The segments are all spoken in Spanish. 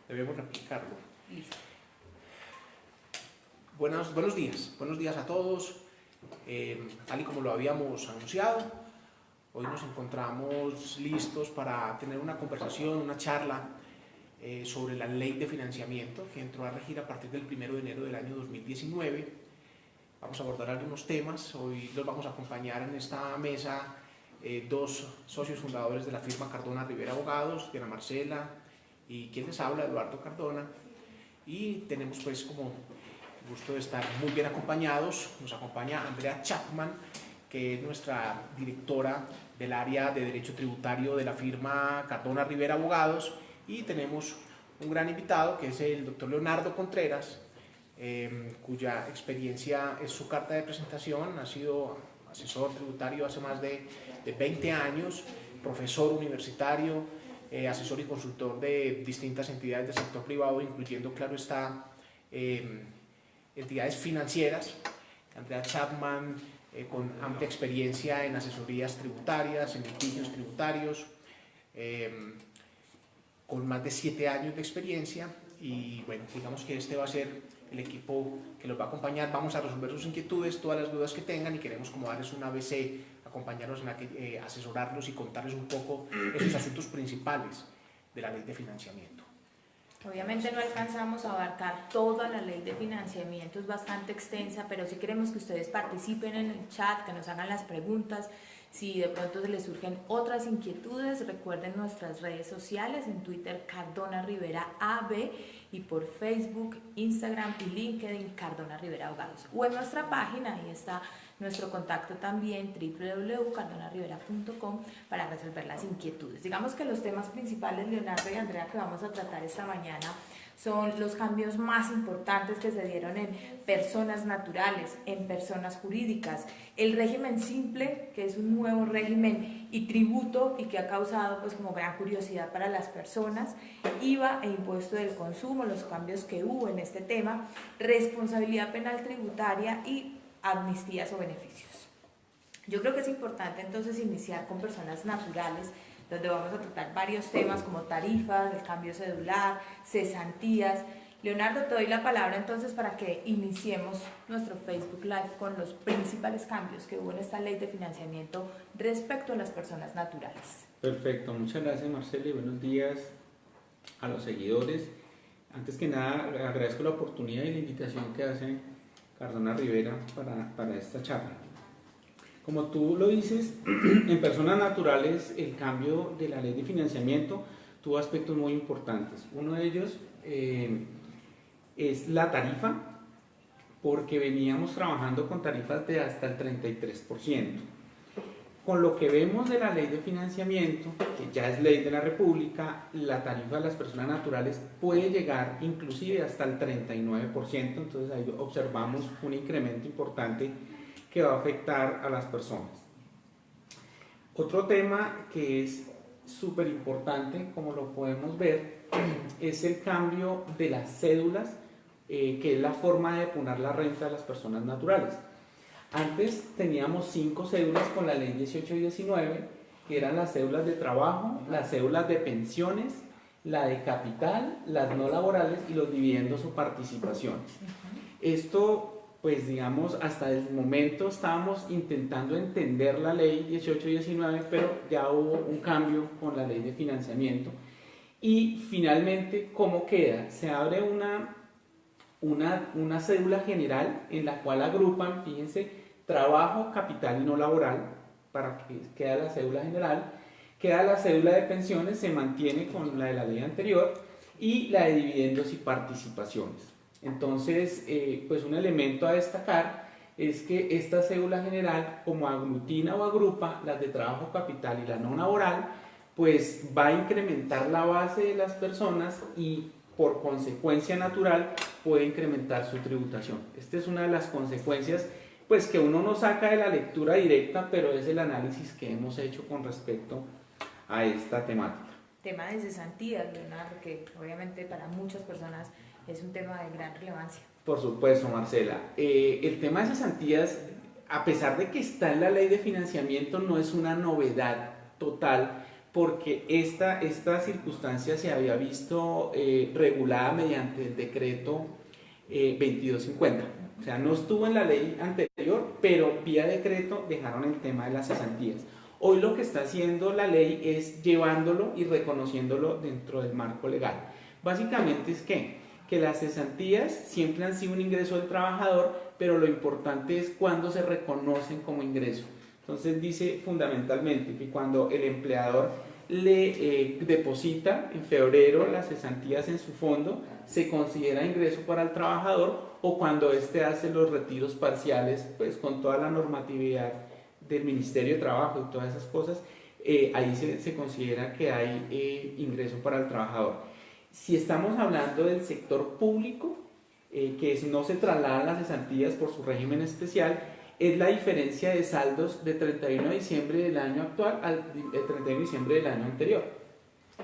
Debemos replicarlo. Listo. Buenos días a todos. Tal y como lo habíamos anunciado, hoy nos encontramos listos para tener una conversación, una charla sobre la ley de financiamiento que entró a regir a partir del 1 de enero del año 2019. Vamos a abordar algunos temas. Hoy los vamos a acompañar en esta mesa dos socios fundadores de la firma Cardona Rivera Abogados, Diana Marcela y quien les habla, Eduardo Cardona. Y tenemos pues como el gusto de estar muy bien acompañados. Nos acompaña Andrea Chapman, que es nuestra directora del área de Derecho Tributario de la firma Cardona Rivera Abogados, y tenemos un gran invitado que es el doctor Leonardo Contreras, cuya experiencia es su carta de presentación. Ha sido asesor tributario hace más de 20 años, profesor universitario, asesor y consultor de distintas entidades del sector privado, incluyendo, claro está, entidades financieras. Andrea Chapman, con amplia experiencia en asesorías tributarias, en litigios tributarios, con más de 7 años de experiencia. Y bueno, digamos que este va a ser el equipo que los va a acompañar. Vamos a resolver sus inquietudes, todas las dudas que tengan, y queremos como darles un ABC, acompañarlos, asesorarlos y contarles un poco esos asuntos principales de la ley de financiamiento. Obviamente no alcanzamos a abarcar toda la ley de financiamiento, es bastante extensa, pero sí queremos que ustedes participen en el chat, que nos hagan las preguntas. Si de pronto se les surgen otras inquietudes, recuerden nuestras redes sociales, en Twitter Cardona Rivera AB, y por Facebook, Instagram y LinkedIn Cardona Rivera Abogados. O en nuestra página, ahí está nuestro contacto también, www.cardonarivera.com, para resolver las inquietudes. Digamos que los temas principales, Leonardo y Andrea, que vamos a tratar esta mañana son los cambios más importantes que se dieron en personas naturales, en personas jurídicas, el régimen simple, que es un nuevo régimen, y tributo, y que ha causado pues como gran curiosidad para las personas, IVA e impuesto del consumo, los cambios que hubo en este tema, responsabilidad penal tributaria y amnistías o beneficios. Yo creo que es importante entonces iniciar con personas naturales, donde vamos a tratar varios temas como tarifas, el cambio cedular, cesantías. Leonardo, te doy la palabra entonces para que iniciemos nuestro Facebook Live con los principales cambios que hubo en esta ley de financiamiento respecto a las personas naturales. Perfecto, muchas gracias Marcela y buenos días a los seguidores. Antes que nada agradezco la oportunidad y la invitación que hace Cardona Rivera para esta charla. Como tú lo dices, en personas naturales el cambio de la ley de financiamiento tuvo aspectos muy importantes. Uno de ellos es la tarifa, porque veníamos trabajando con tarifas de hasta el 33%. Con lo que vemos de la ley de financiamiento, que ya es ley de la República, la tarifa de las personas naturales puede llegar inclusive hasta el 39%, entonces ahí observamos un incremento importante que va a afectar a las personas. Otro tema que es súper importante, como lo podemos ver, es el cambio de las cédulas, que es la forma de depurar la renta de las personas naturales. Antes teníamos 5 cédulas con la ley 18 y 19, que eran las cédulas de trabajo, las cédulas de pensiones, la de capital, las no laborales y los dividendos o participaciones. Esto, pues digamos, hasta el momento estábamos intentando entender la ley 18 y 19, pero ya hubo un cambio con la ley de financiamiento. Y finalmente, ¿cómo queda? Se abre una cédula general en la cual agrupan, fíjense, trabajo, capital y no laboral, para que quede la cédula general. Queda la cédula de pensiones, se mantiene con la de la ley anterior, y la de dividendos y participaciones. Entonces, pues un elemento a destacar es que esta cédula general, como aglutina o agrupa las de trabajo, capital y la no laboral, pues va a incrementar la base de las personas y por consecuencia natural puede incrementar su tributación. Esta es una de las consecuencias pues que uno no saca de la lectura directa, pero es el análisis que hemos hecho con respecto a esta temática. Tema de cesantías, Leonardo, que obviamente para muchas personas es un tema de gran relevancia. Por supuesto, Marcela. El tema de cesantías, a pesar de que está en la ley de financiamiento, no es una novedad total, porque esta circunstancia se había visto regulada mediante el decreto 2250. O sea, no estuvo en la ley anterior, pero vía decreto dejaron el tema de las cesantías. Hoy lo que está haciendo la ley es llevándolo y reconociéndolo dentro del marco legal. Básicamente es que las cesantías siempre han sido un ingreso del trabajador, pero lo importante es cuándo se reconocen como ingreso. Entonces dice fundamentalmente que cuando el empleador le deposita en febrero las cesantías en su fondo, se considera ingreso para el trabajador, o cuando éste hace los retiros parciales, pues con toda la normatividad del Ministerio de Trabajo y todas esas cosas, ahí se considera que hay ingreso para el trabajador. Si estamos hablando del sector público, que no se trasladan las cesantías por su régimen especial, es la diferencia de saldos de 31 de diciembre del año actual al 31 de diciembre del año anterior,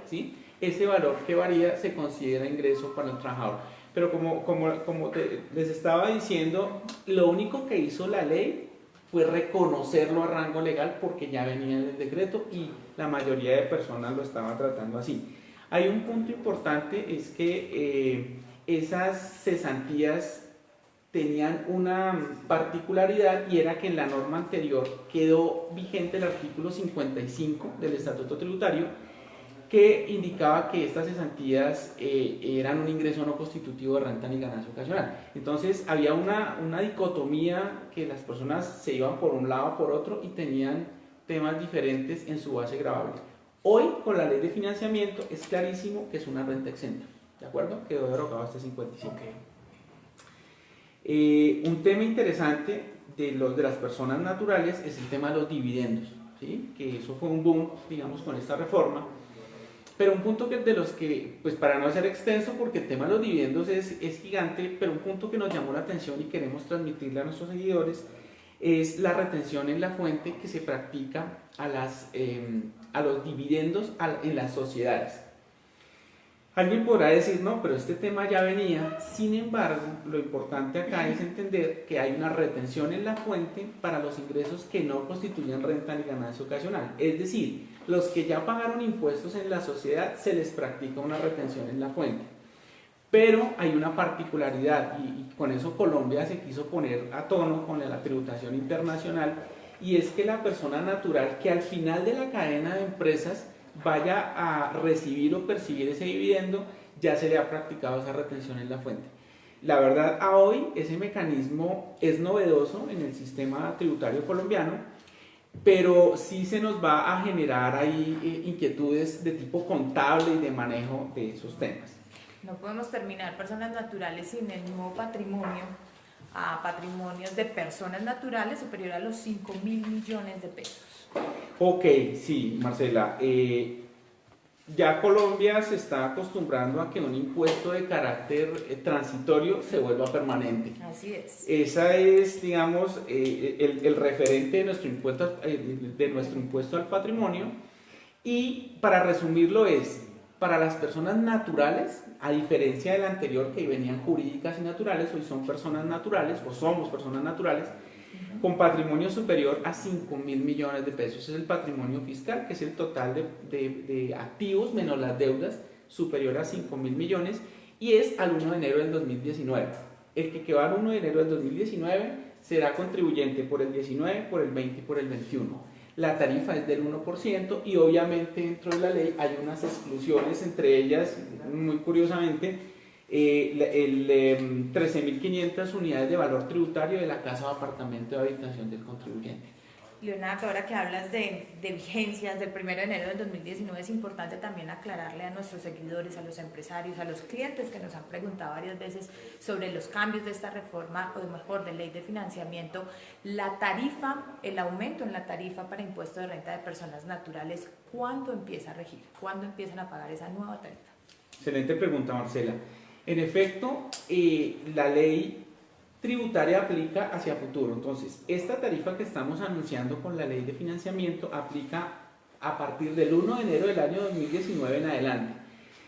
¿sí? Ese valor que varía se considera ingreso para el trabajador. Pero como les estaba diciendo, lo único que hizo la ley fue reconocerlo a rango legal, porque ya venía en el decreto y la mayoría de personas lo estaban tratando así. Hay un punto importante, es que esas cesantías tenían una particularidad, y era que en la norma anterior quedó vigente el artículo 55 del Estatuto Tributario, que indicaba que estas cesantías eran un ingreso no constitutivo de renta ni ganancia ocasional. Entonces había una dicotomía, que las personas se iban por un lado o por otro y tenían temas diferentes en su base gravable. Hoy, con la ley de financiamiento, es clarísimo que es una renta exenta, ¿de acuerdo? Quedó derogado este 55. Un tema interesante de las personas naturales es el tema de los dividendos, ¿sí? Que eso fue un boom, digamos, con esta reforma. Pero un punto de los que, pues para no ser extenso, porque el tema de los dividendos es gigante, pero un punto que nos llamó la atención y queremos transmitirle a nuestros seguidores es la retención en la fuente que se practica a los dividendos en las sociedades. Alguien podrá decir, no, pero este tema ya venía. Sin embargo, lo importante acá es entender que hay una retención en la fuente para los ingresos que no constituyen renta ni ganancia ocasional. Es decir, los que ya pagaron impuestos en la sociedad, se les practica una retención en la fuente. Pero hay una particularidad, y con eso Colombia se quiso poner a tono con la tributación internacional, y es que la persona natural que al final de la cadena de empresas vaya a recibir o percibir ese dividendo, ya se le ha practicado esa retención en la fuente. La verdad, a hoy ese mecanismo es novedoso en el sistema tributario colombiano, pero sí se nos va a generar ahí inquietudes de tipo contable y de manejo de esos temas. No podemos terminar personas naturales sin el nuevo patrimonio a patrimonios de personas naturales superior a los 5.000 millones de pesos. Ok, sí, Marcela. Ya Colombia se está acostumbrando a que un impuesto de carácter transitorio se vuelva permanente. Así es. Esa es, digamos, el referente de nuestro impuesto al patrimonio. Y para resumirlo es, para las personas naturales, a diferencia del anterior que venían jurídicas y naturales, hoy son personas naturales, o somos personas naturales, con patrimonio superior a 5.000 millones de pesos. Es el patrimonio fiscal, que es el total de activos menos las deudas, superior a 5.000 millones, y es al 1 de enero del 2019. El que quedó al 1 de enero del 2019 será contribuyente por el 19, por el 20 y por el 21. La tarifa es del 1%, y obviamente dentro de la ley hay unas exclusiones, entre ellas, muy curiosamente, 13.500 unidades de valor tributario de la casa o apartamento de habitación del contribuyente. Leonardo, ahora que hablas de vigencias del 1 de enero del 2019, es importante también aclararle a nuestros seguidores, a los empresarios, a los clientes que nos han preguntado varias veces sobre los cambios de esta reforma, o mejor, de ley de financiamiento, la tarifa, el aumento en la tarifa para impuesto de renta de personas naturales, ¿cuándo empieza a regir? ¿Cuándo empiezan a pagar esa nueva tarifa? Excelente pregunta, Marcela. En efecto, la ley tributaria aplica hacia futuro. Entonces, esta tarifa que estamos anunciando con la ley de financiamiento aplica a partir del 1 de enero del año 2019 en adelante.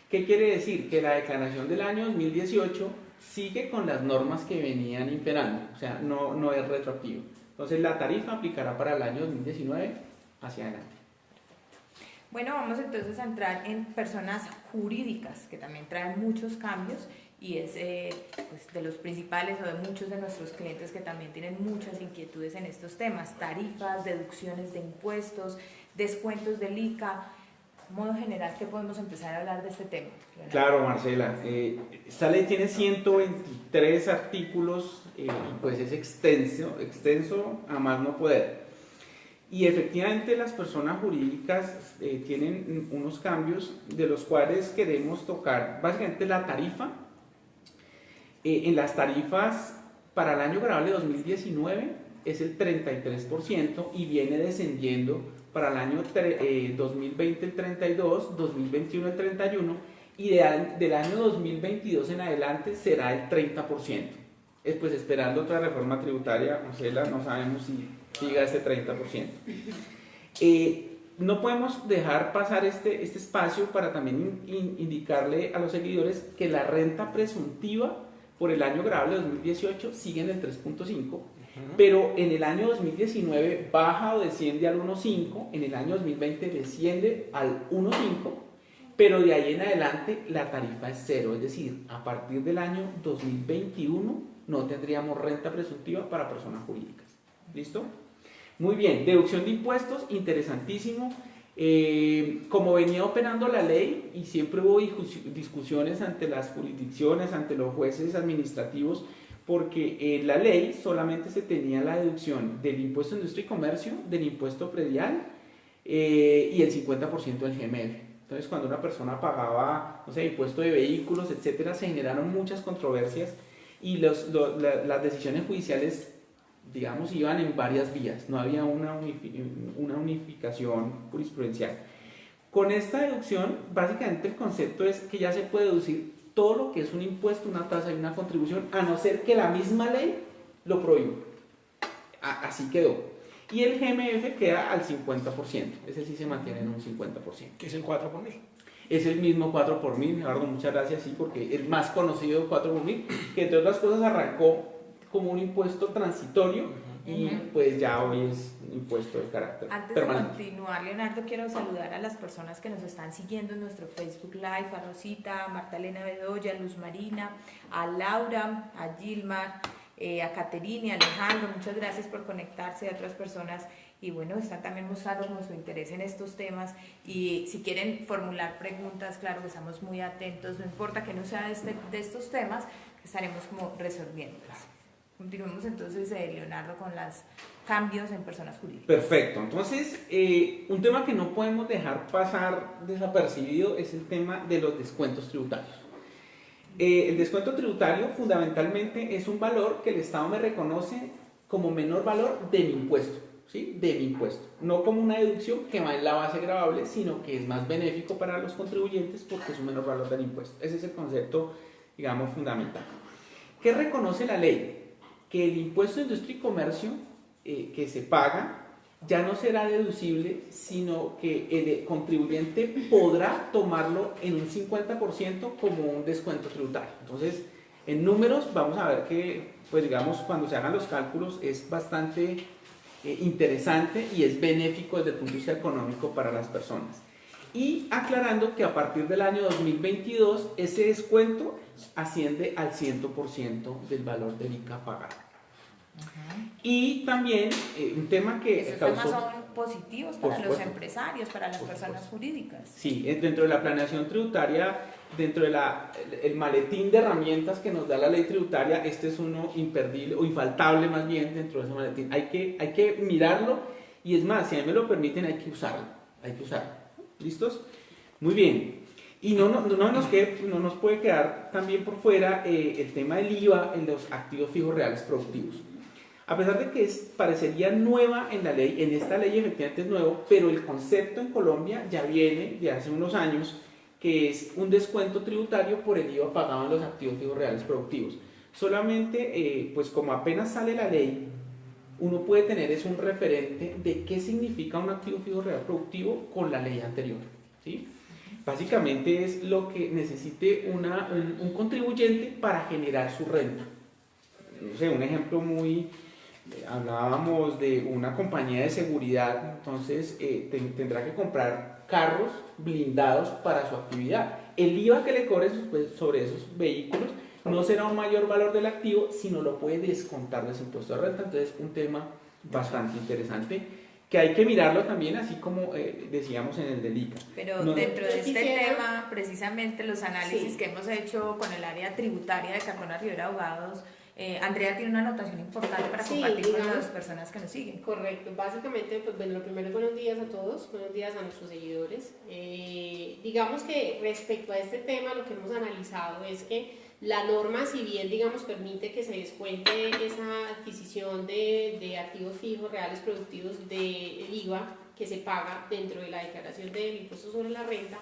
¿Qué quiere decir? Que la declaración del año 2018 sigue con las normas que venían imperando, o sea, no es retroactivo. Entonces, la tarifa aplicará para el año 2019 hacia adelante. Bueno, vamos entonces a entrar en personas jurídicas, que también traen muchos cambios y es pues de los principales o de muchos de nuestros clientes que también tienen muchas inquietudes en estos temas, tarifas, deducciones de impuestos, descuentos del ICA. De modo general, ¿qué podemos empezar a hablar de este tema, Leonardo? Claro, Marcela, esta ley tiene 123 artículos y pues es extenso a más no poder. Y efectivamente las personas jurídicas tienen unos cambios de los cuales queremos tocar básicamente la tarifa. En las tarifas para el año grabable 2019 es el 33% y viene descendiendo para el año 2020 el 32%, 2021 el 31% y del año 2022 en adelante será el 30%. Pues esperando otra reforma tributaria, Marcela, no sabemos si siga ese 30%. No podemos dejar pasar este espacio para también indicarle a los seguidores que la renta presuntiva por el año grabable 2018 sigue en el 3.5%, pero en el año 2019 baja o desciende al 1.5%, en el año 2020 desciende al 1.5%, pero de ahí en adelante la tarifa es cero, es decir, a partir del año 2021 no tendríamos renta presuntiva para personas jurídicas. ¿Listo? Muy bien, deducción de impuestos, interesantísimo. Como venía operando la ley y siempre hubo discusiones ante las jurisdicciones, ante los jueces administrativos, porque en la ley solamente se tenía la deducción del impuesto de industria y comercio, del impuesto predial y el 50% del GML. Entonces, cuando una persona pagaba, no sé, impuesto de vehículos, etcétera, se generaron muchas controversias y las decisiones judiciales, digamos, iban en varias vías, no había una unificación jurisprudencial. Con esta deducción, básicamente el concepto es que ya se puede deducir todo lo que es un impuesto, una tasa y una contribución, a no ser que la misma ley lo prohíba. Así quedó. Y el GMF queda al 50%, ese sí se mantiene en un 50%. Que es el 4 por mil. Es el mismo 4 por mil, Gerardo, muchas gracias, sí, porque el más conocido 4 por mil, que entre otras cosas arrancó como un impuesto transitorio y pues ya hoy es un impuesto de carácter permanente. Antes de continuar, Leonardo, quiero saludar a las personas que nos están siguiendo en nuestro Facebook Live, a Rosita, a Marta Elena Bedoya, a Luz Marina, a Laura, a Gilmar, a Caterine, a Alejandro, muchas gracias por conectarse, a otras personas y bueno, están también mostrando como su interés en estos temas y si quieren formular preguntas, claro que estamos muy atentos, no importa que no sea de estos temas, estaremos como resolviéndolas. Continuemos entonces, Leonardo, con los cambios en personas jurídicas. Perfecto, entonces un tema que no podemos dejar pasar desapercibido es el tema de los descuentos tributarios. El descuento tributario fundamentalmente es un valor que el Estado me reconoce como menor valor de mi impuesto, ¿sí? De mi impuesto, no como una deducción que va en la base gravable, sino que es más benéfico para los contribuyentes porque es un menor valor del impuesto. Ese es el concepto, digamos, fundamental. ¿Qué reconoce la ley? Que el impuesto de industria y comercio que se paga ya no será deducible, sino que el contribuyente podrá tomarlo en un 50% como un descuento tributario. Entonces, en números vamos a ver que, pues digamos, cuando se hagan los cálculos es bastante interesante y es benéfico desde el punto de vista económico para las personas. Y aclarando que a partir del año 2022 ese descuento asciende al 100% del valor del ICA pagado. Y también un tema que esos causó... temas son positivos para los empresarios, para las personas jurídicas. Sí, dentro de la planeación tributaria, dentro del maletín de herramientas que nos da la ley tributaria, este es uno imperdible o infaltable más bien dentro de ese maletín. Hay que mirarlo y es más, si a mí me lo permiten, hay que usarlo. ¿Listos? Muy bien. Y no nos puede quedar también por fuera el tema del IVA en los activos fijos reales productivos. A pesar de que parecería nueva en la ley, en esta ley efectivamente es nuevo, pero el concepto en Colombia ya viene de hace unos años, que es un descuento tributario por el IVA pagado en los activos fijos reales productivos. Solamente, pues como apenas sale la ley, uno puede tener un referente de qué significa un activo fijo real productivo con la ley anterior, ¿sí? Básicamente es lo que necesite un contribuyente para generar su renta. No sé, un ejemplo muy hablábamos de una compañía de seguridad, entonces tendrá que comprar carros blindados para su actividad. El IVA que le cobre sobre esos vehículos no será un mayor valor del activo, sino lo puede descontar de su impuesto de renta. Entonces, un tema bastante interesante que hay que mirarlo también, así como decíamos en el del ICA. Pero dentro de este tema, precisamente los análisis que hemos hecho con el área tributaria de Cardona Rivera Abogados, Andrea tiene una anotación importante para compartir con las personas que nos siguen. Correcto, básicamente, pues bueno, lo primero, buenos días a todos, buenos días a nuestros seguidores. Digamos que respecto a este tema, lo que hemos analizado es que la norma, si bien, digamos, permite que se descuente esa adquisición de activos fijos, reales, productivos del IVA que se paga dentro de la declaración del impuesto sobre la renta,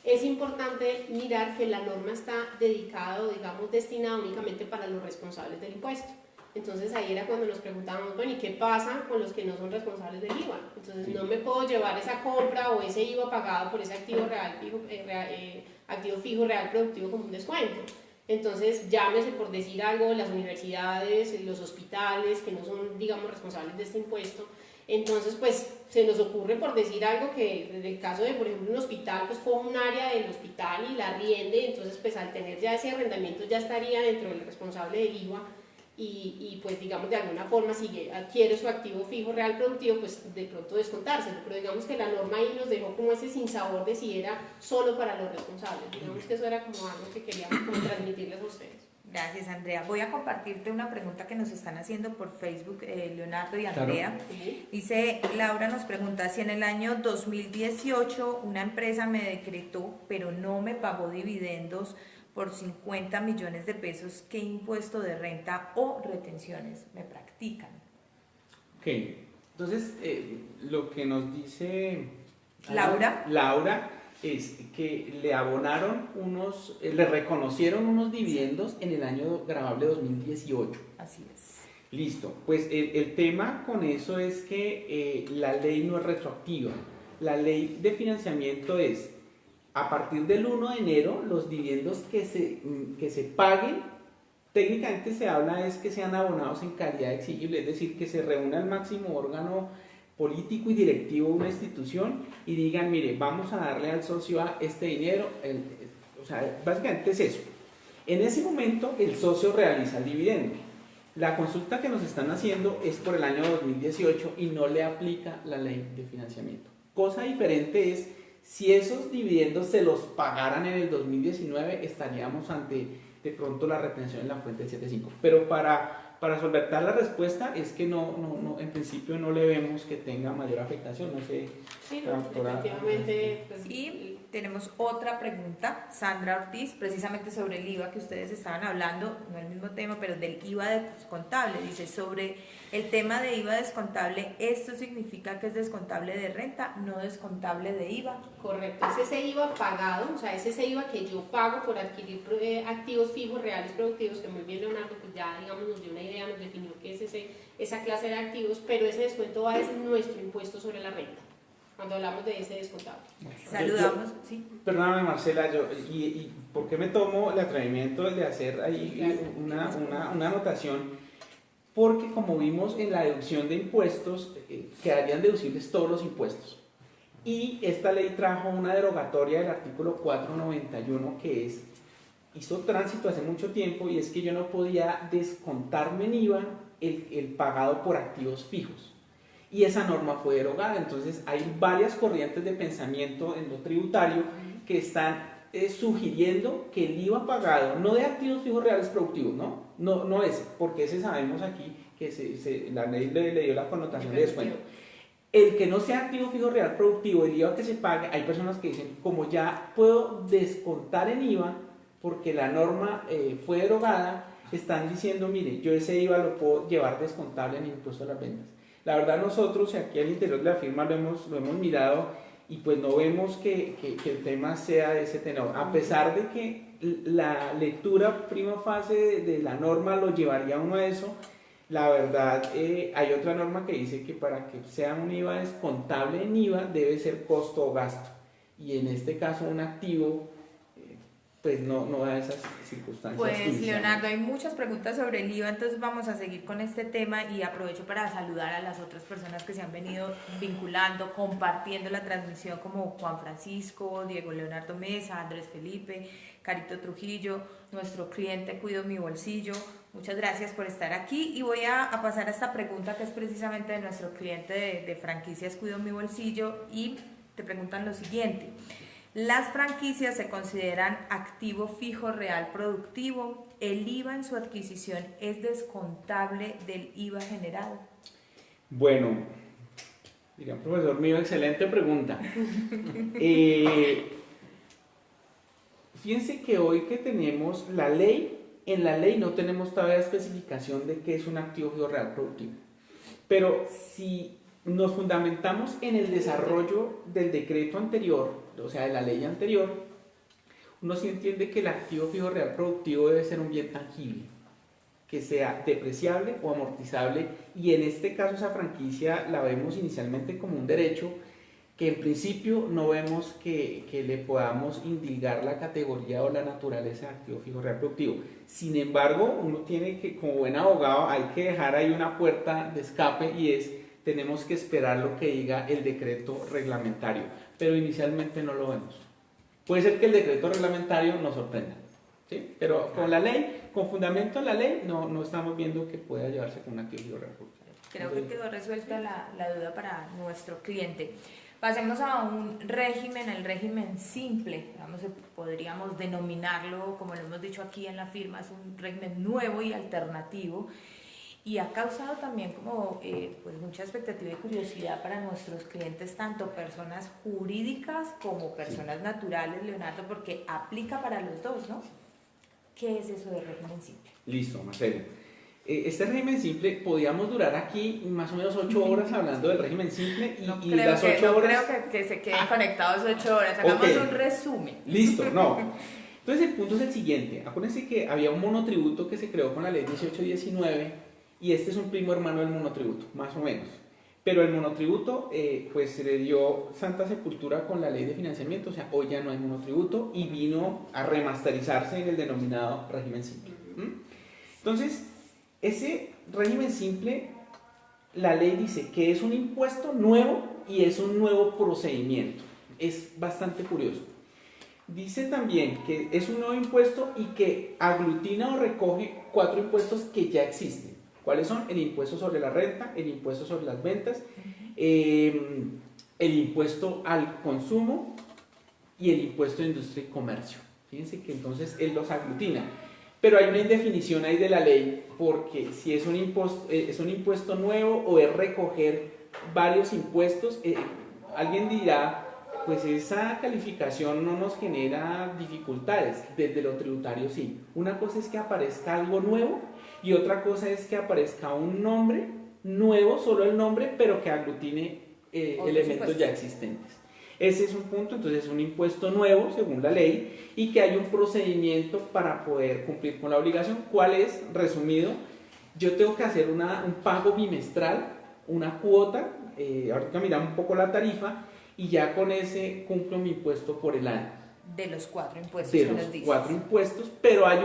es importante mirar que la norma está dedicada, o digamos, destinada únicamente para los responsables del impuesto. Entonces ahí era cuando nos preguntábamos, bueno, ¿y qué pasa con los que no son responsables del IVA? Entonces no me puedo llevar esa compra o ese IVA pagado por ese activo real, activo fijo, real, productivo como un descuento. Entonces, llámese por decir algo, las universidades, los hospitales, que no son, digamos, responsables de este impuesto. Entonces, pues, se nos ocurre por decir algo que en el caso de, por ejemplo, un hospital, pues coja un área del hospital y la arriende, entonces, pues, al tener ya ese arrendamiento ya estaría dentro del responsable del IVA y pues, digamos, de alguna forma, si adquiere su activo fijo, real, productivo, pues, de pronto descontárselo. Pero digamos que la norma ahí nos dejó como ese sinsabor de si era solo para los responsables. Digamos que eso era como algo que queríamos como transmitirles a ustedes. Gracias, Andrea. Voy a compartirte una pregunta que nos están haciendo por Facebook, Leonardo y Andrea. Claro. Dice, Laura nos pregunta, si en el año 2018 una empresa me decretó, pero no me pagó dividendos por 50 millones de pesos, ¿qué impuesto de renta o retenciones me practican? Ok, entonces lo que nos dice Laura es que le abonaron le reconocieron unos dividendos en el año grabable 2018. Así es. Listo, pues el tema con eso es que la ley no es retroactiva. La ley de financiamiento es, a partir del 1 de enero, los dividendos que se paguen, técnicamente se habla es que sean abonados en calidad exigible, es decir, que se reúna el máximo órgano político y directivo de una institución y digan, mire, vamos a darle al socio A este dinero, o sea, básicamente es eso. En ese momento el socio realiza el dividendo. La consulta que nos están haciendo es por el año 2018 y no le aplica la ley de financiamiento. Cosa diferente es, si esos dividendos se los pagaran en el 2019, estaríamos ante, de pronto, la retención en la fuente del 7.5. Pero para solventar la respuesta es que no, en principio no le vemos que tenga mayor afectación, no sé. Sí, efectivamente. Pues, y tenemos otra pregunta, Sandra Ortiz, precisamente sobre el IVA que ustedes estaban hablando, no el mismo tema, pero del IVA descontable. Dice, sobre el tema de IVA descontable, ¿esto significa que es descontable de renta, no descontable de IVA? Correcto, es ese IVA pagado, o sea, es ese IVA que yo pago por adquirir activos fijos, reales, productivos, que muy bien Leonardo pues ya, digamos, nos dio una idea, nos definió qué es esa clase de activos, pero ese descuento va a ser nuestro impuesto sobre la renta, cuando hablamos de ese descontable. Saludamos, sí. Perdóname, Marcela, y ¿por qué me tomo el atrevimiento de hacer ahí una anotación? Porque como vimos en la deducción de impuestos, quedarían deducibles todos los impuestos. Y esta ley trajo una derogatoria del artículo 491 que hizo tránsito hace mucho tiempo, y es que yo no podía descontarme en IVA el pagado por activos fijos. Y esa norma fue derogada. Entonces hay varias corrientes de pensamiento en lo tributario que están sugiriendo que el IVA pagado, no de activos fijos reales productivos, no ese, porque ese sabemos aquí que la ley le dio la connotación de descuento. El que no sea activo fijo real productivo, el IVA que se pague, hay personas que dicen, como ya puedo descontar en IVA porque la norma fue derogada, están diciendo, mire, yo ese IVA lo puedo llevar descontable en el impuesto a las ventas. La verdad, nosotros aquí al interior de la firma lo hemos mirado y pues no vemos que el tema sea de ese tenor, a pesar de que la lectura prima fase de la norma lo llevaría uno a eso. La verdad, hay otra norma que dice que para que sea un IVA descontable en IVA debe ser costo o gasto, y en este caso un activo pues no da esas circunstancias Pues iniciales. Leonardo, hay muchas preguntas sobre el IVA, entonces vamos a seguir con este tema y aprovecho para saludar a las otras personas que se han venido vinculando, compartiendo la transmisión, como Juan Francisco, Diego Leonardo Mesa, Andrés Felipe, Carito Trujillo, nuestro cliente Cuido Mi Bolsillo. Muchas gracias por estar aquí y voy a pasar a esta pregunta que es precisamente de nuestro cliente de franquicias Cuido Mi Bolsillo y te preguntan lo siguiente. Las franquicias se consideran activo fijo real productivo. ¿El IVA en su adquisición es descontable del IVA generado? Bueno, diría profesor mío, excelente pregunta. Fíjense que hoy que tenemos la ley, en la ley no tenemos todavía especificación de qué es un activo fijo real productivo. Pero si nos fundamentamos en el desarrollo del decreto anterior, o sea, de la ley anterior, uno sí entiende que el activo fijo real productivo debe ser un bien tangible, que sea depreciable o amortizable, y en este caso esa franquicia la vemos inicialmente como un derecho que en principio no vemos que le podamos indilgar la categoría o la naturaleza de activo fijo real productivo. Sin embargo, uno tiene que, como buen abogado, hay que dejar ahí una puerta de escape y es, tenemos que esperar lo que diga el decreto reglamentario, pero inicialmente no lo vemos. Puede ser que el decreto reglamentario nos sorprenda, ¿sí? Pero con la ley, con fundamento en la ley, no estamos viendo que pueda llevarse con un activo fijo real productivo. Creo que quedó resuelta la duda para nuestro cliente. Pasemos a un régimen, el régimen simple, digamos, podríamos denominarlo, como lo hemos dicho aquí en la firma, es un régimen nuevo y alternativo y ha causado también como pues mucha expectativa y curiosidad para nuestros clientes, tanto personas jurídicas como personas naturales, Leonardo, porque aplica para los dos, ¿no? ¿Qué es eso de régimen simple? Listo, Marcelo. Este régimen simple, podíamos durar aquí más o menos 8 horas hablando del régimen simple y las 8 horas... creo que se queden conectados 8 horas, hagamos Okay. un resumen. Listo, no. Entonces el punto es el siguiente, acuérdense que había un monotributo que se creó con la ley 1819 y este es un primo hermano del monotributo, más o menos. Pero el monotributo pues se le dio santa sepultura con la ley de financiamiento, o sea, hoy ya no hay monotributo y vino a remasterizarse en el denominado régimen simple. Entonces, ese régimen simple, la ley dice que es un impuesto nuevo y es un nuevo procedimiento. Es bastante curioso. Dice también que es un nuevo impuesto y que aglutina o recoge 4 impuestos que ya existen. ¿Cuáles son? El impuesto sobre la renta, el impuesto sobre las ventas, el impuesto al consumo y el impuesto de industria y comercio. Fíjense que entonces él los aglutina. Pero hay una indefinición ahí de la ley, porque si es un impuesto nuevo o es recoger varios impuestos, alguien dirá, pues esa calificación no nos genera dificultades, desde lo tributario sí. Una cosa es que aparezca algo nuevo y otra cosa es que aparezca un nombre nuevo, solo el nombre, pero que aglutine elementos ya existentes. Ese es un punto, entonces es un impuesto nuevo según la ley y que hay un procedimiento para poder cumplir con la obligación. ¿Cuál es? Resumido, yo tengo que hacer un pago bimestral, una cuota, ahorita miramos un poco la tarifa y ya con ese cumplo mi impuesto por el año. De los 4 impuestos De que los nos dices. 4 impuestos, pero hay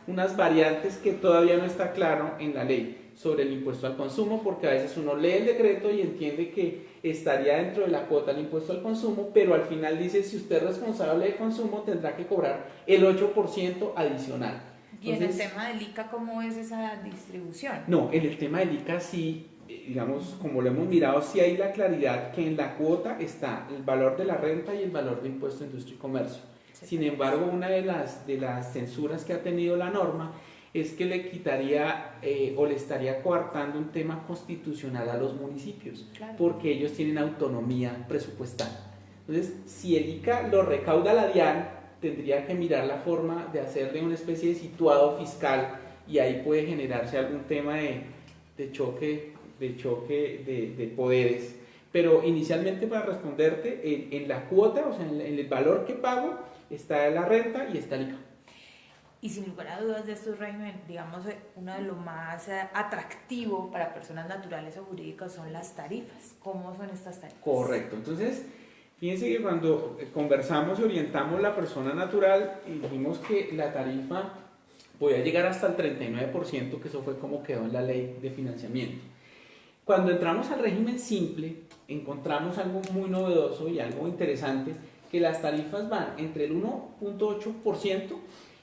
unas variantes que todavía no está claro en la ley sobre el impuesto al consumo, porque a veces uno lee el decreto y entiende que estaría dentro de la cuota del impuesto al consumo, pero al final dice, si usted es responsable de consumo, tendrá que cobrar el 8% adicional. ¿Y entonces, en el tema del ICA cómo es esa distribución? No, en el tema del ICA sí, digamos, como lo hemos mirado, sí hay la claridad que en la cuota está el valor de la renta y el valor de impuesto de industria y comercio. Sin embargo, una de las censuras que ha tenido la norma es que le quitaría o le estaría coartando un tema constitucional a los municipios, claro, porque ellos tienen autonomía presupuestal. Entonces, si el ICA lo recauda la DIAN, tendría que mirar la forma de hacerle una especie de situado fiscal y ahí puede generarse algún tema de choque de poderes. Pero inicialmente, para responderte, en la cuota, o sea, en el valor que pago, está la renta y está el ICA. Y sin lugar a dudas de estos regímenes, digamos, uno de lo más atractivo para personas naturales o jurídicas son las tarifas. ¿Cómo son estas tarifas? Correcto. Entonces, Fíjense que cuando conversamos y orientamos la persona natural, dijimos que la tarifa podía llegar hasta el 39%, que eso fue como quedó en la ley de financiamiento. Cuando entramos al régimen simple, encontramos algo muy novedoso y algo interesante, que las tarifas van entre el 1.8%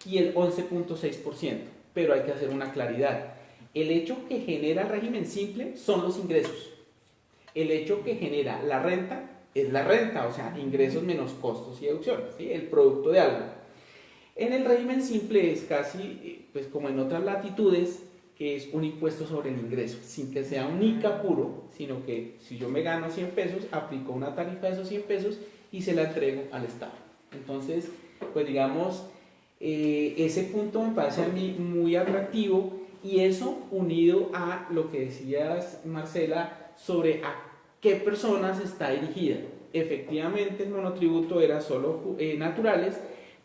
y el 11.6%, pero hay que hacer una claridad. El hecho que genera el régimen simple son los ingresos. El hecho que genera la renta es la renta, o sea, ingresos menos costos y deducciones, ¿sí? El producto de algo. En el régimen simple es casi, pues como en otras latitudes, que es un impuesto sobre el ingreso, sin que sea un ICA puro, sino que si yo me gano 100 pesos, aplico una tarifa de esos 100 pesos y se la entrego al Estado. Entonces, pues digamos, ese punto me parece a mí muy atractivo, y eso unido a lo que decías, Marcela, sobre a qué personas está dirigida. Efectivamente, el monotributo era solo naturales,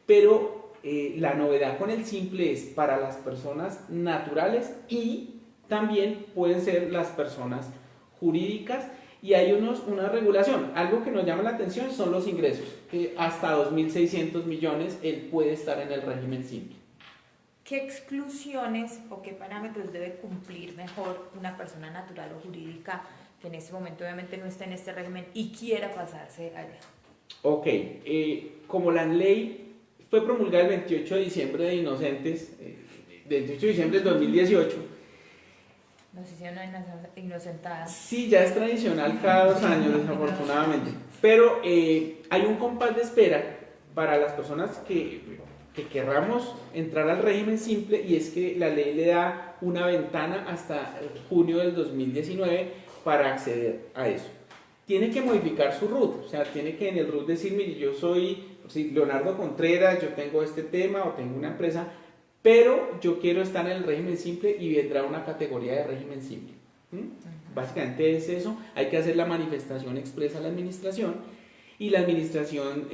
pero la novedad con el simple es para las personas naturales y también pueden ser las personas jurídicas, y hay una regulación. Algo que nos llama la atención son los ingresos, que hasta 2.600 millones él puede estar en el régimen simple. ¿Qué exclusiones o qué parámetros debe cumplir mejor una persona natural o jurídica que en este momento obviamente no está en este régimen y quiera pasarse allá? Ok, como la ley fue promulgada el 28 de diciembre de Inocentes, 28 de diciembre del 2018. Nos hicieron inocentadas. Sí, ya es tradicional cada 2 años, desafortunadamente. Pero hay un compás de espera para las personas que querramos entrar al régimen simple, y es que la ley le da una ventana hasta junio del 2019 para acceder a eso. Tiene que modificar su RUT, o sea, tiene que en el RUT decir, mire, yo soy Leonardo Contreras, yo tengo este tema o tengo una empresa, pero yo quiero estar en el régimen simple, y vendrá una categoría de régimen simple. Básicamente es eso. Hay que hacer la manifestación expresa a la administración, y la administración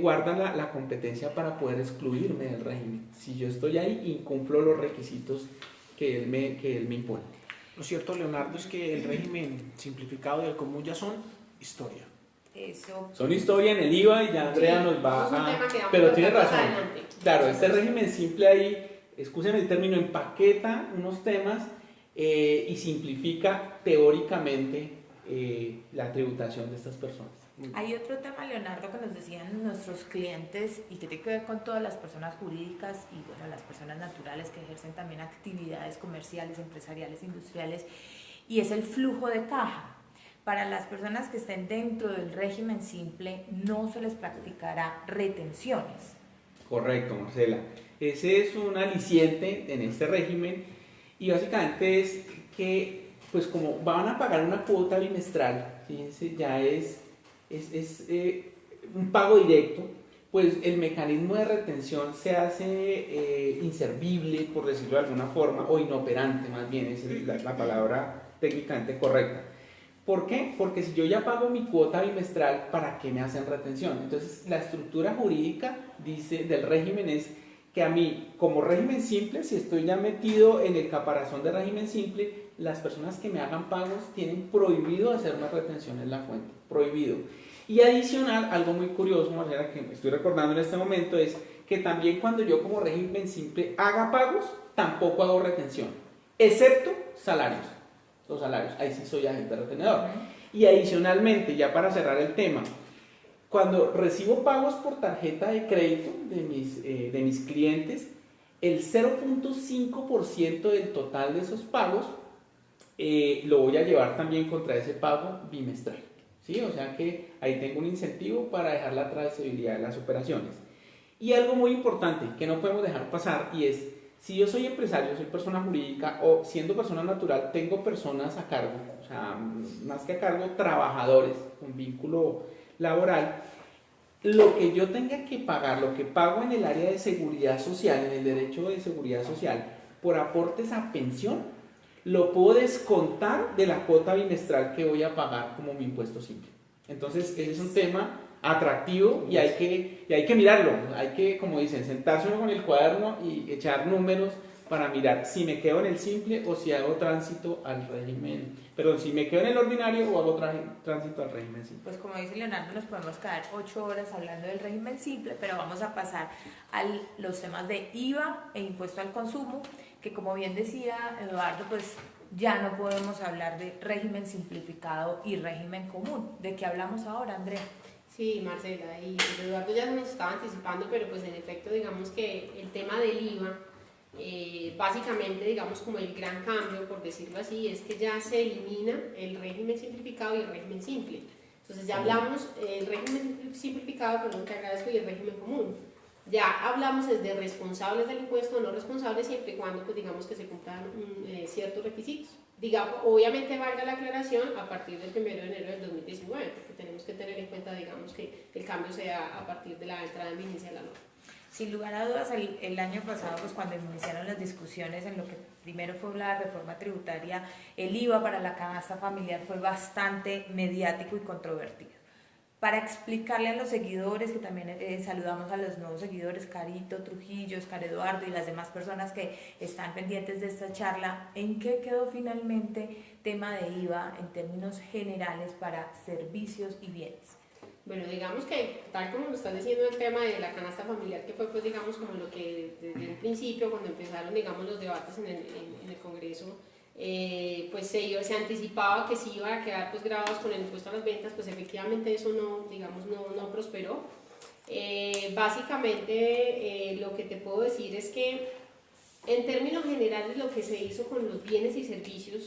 guarda la competencia para poder excluirme del régimen. Si yo estoy ahí, incumplo los requisitos que él me impone. Lo cierto, Leonardo, es que el régimen simplificado y el común ya son historia. Eso. Son historia en el IVA, y ya Andrea nos va a... Pero tiene razón. Claro, este régimen simple ahí, escúcheme el término, empaqueta unos temas y simplifica teóricamente la tributación de estas personas. Hay otro tema, Leonardo, que nos decían nuestros clientes y que tiene que ver con todas las personas jurídicas y bueno, las personas naturales que ejercen también actividades comerciales, empresariales, industriales, y es el flujo de caja. Para las personas que estén dentro del régimen simple no se les practicará retenciones. Correcto, Marcela. Ese es un aliciente en este régimen, y básicamente es que, pues como van a pagar una cuota bimestral, fíjense, ya es un pago directo, pues el mecanismo de retención se hace inservible, por decirlo de alguna forma, o inoperante, más bien, es la palabra técnicamente correcta. ¿Por qué? Porque si yo ya pago mi cuota bimestral, ¿para qué me hacen retención? Entonces, la estructura jurídica del régimen es que a mí, como régimen simple, si estoy ya metido en el caparazón de régimen simple, las personas que me hagan pagos tienen prohibido hacerme retención en la fuente, prohibido. Y adicional, algo muy curioso, Marcela, que me estoy recordando en este momento, es que también cuando yo como régimen simple haga pagos, tampoco hago retención, excepto salarios. Los salarios, ahí sí soy agente retenedor. Y adicionalmente, ya para cerrar el tema, cuando recibo pagos por tarjeta de crédito de mis clientes, el 0.5% del total de esos pagos lo voy a llevar también contra ese pago bimestral, ¿sí? O sea que ahí tengo un incentivo para dejar la trazabilidad de las operaciones. Y algo muy importante que no podemos dejar pasar, y es, si yo soy empresario, soy persona jurídica, o siendo persona natural, tengo personas a cargo, o sea, más que a cargo, trabajadores con vínculo laboral, lo que yo tenga que pagar, lo que pago en el área de seguridad social, en el derecho de seguridad social, por aportes a pensión, lo puedo descontar de la cuota bimestral que voy a pagar como mi impuesto simple. Entonces, ese es un tema atractivo, y hay que mirarlo, hay que, como dicen, sentarse uno con el cuaderno y echar números para mirar si me quedo en el simple o si hago tránsito al régimen, perdón, si me quedo en el ordinario o hago tránsito al régimen simple. Pues como dice Leonardo, nos podemos quedar 8 horas hablando del régimen simple, pero vamos a pasar a los temas de IVA e impuesto al consumo, que como bien decía Eduardo, pues ya no podemos hablar de régimen simplificado y régimen común. ¿De qué hablamos ahora, Andrea? Sí, Marcela, y Eduardo ya nos estaba anticipando, pero pues en efecto digamos que el tema del IVA, básicamente digamos como el gran cambio, por decirlo así, es que ya se elimina el régimen simplificado y el régimen simple. Entonces ya hablamos el régimen simplificado, perdón, te agradezco, y el régimen común. Ya hablamos de responsables del impuesto o no responsables siempre y cuando pues digamos que se cumplan ciertos requisitos. Digamos, obviamente valga la aclaración a partir del 1 de enero del 2019, porque tenemos que tener en cuenta digamos que el cambio sea a partir de la entrada en vigencia de la norma. Sin lugar a dudas, el año pasado, pues cuando iniciaron las discusiones en lo que primero fue la reforma tributaria, el IVA para la canasta familiar fue bastante mediático y controvertido. Para explicarle a los seguidores, que también saludamos a los nuevos seguidores, Carito, Trujillo, Oscar Eduardo y las demás personas que están pendientes de esta charla, ¿en qué quedó finalmente tema de IVA en términos generales para servicios y bienes? Bueno, digamos que tal como lo están diciendo el tema de la canasta familiar, que fue pues digamos como lo que desde el principio cuando empezaron digamos los debates en el Congreso, pues se anticipaba que sí iba a quedar pues grabados con el impuesto a las ventas, pues efectivamente eso no, digamos, no prosperó. Básicamente lo que te puedo decir es que en términos generales lo que se hizo con los bienes y servicios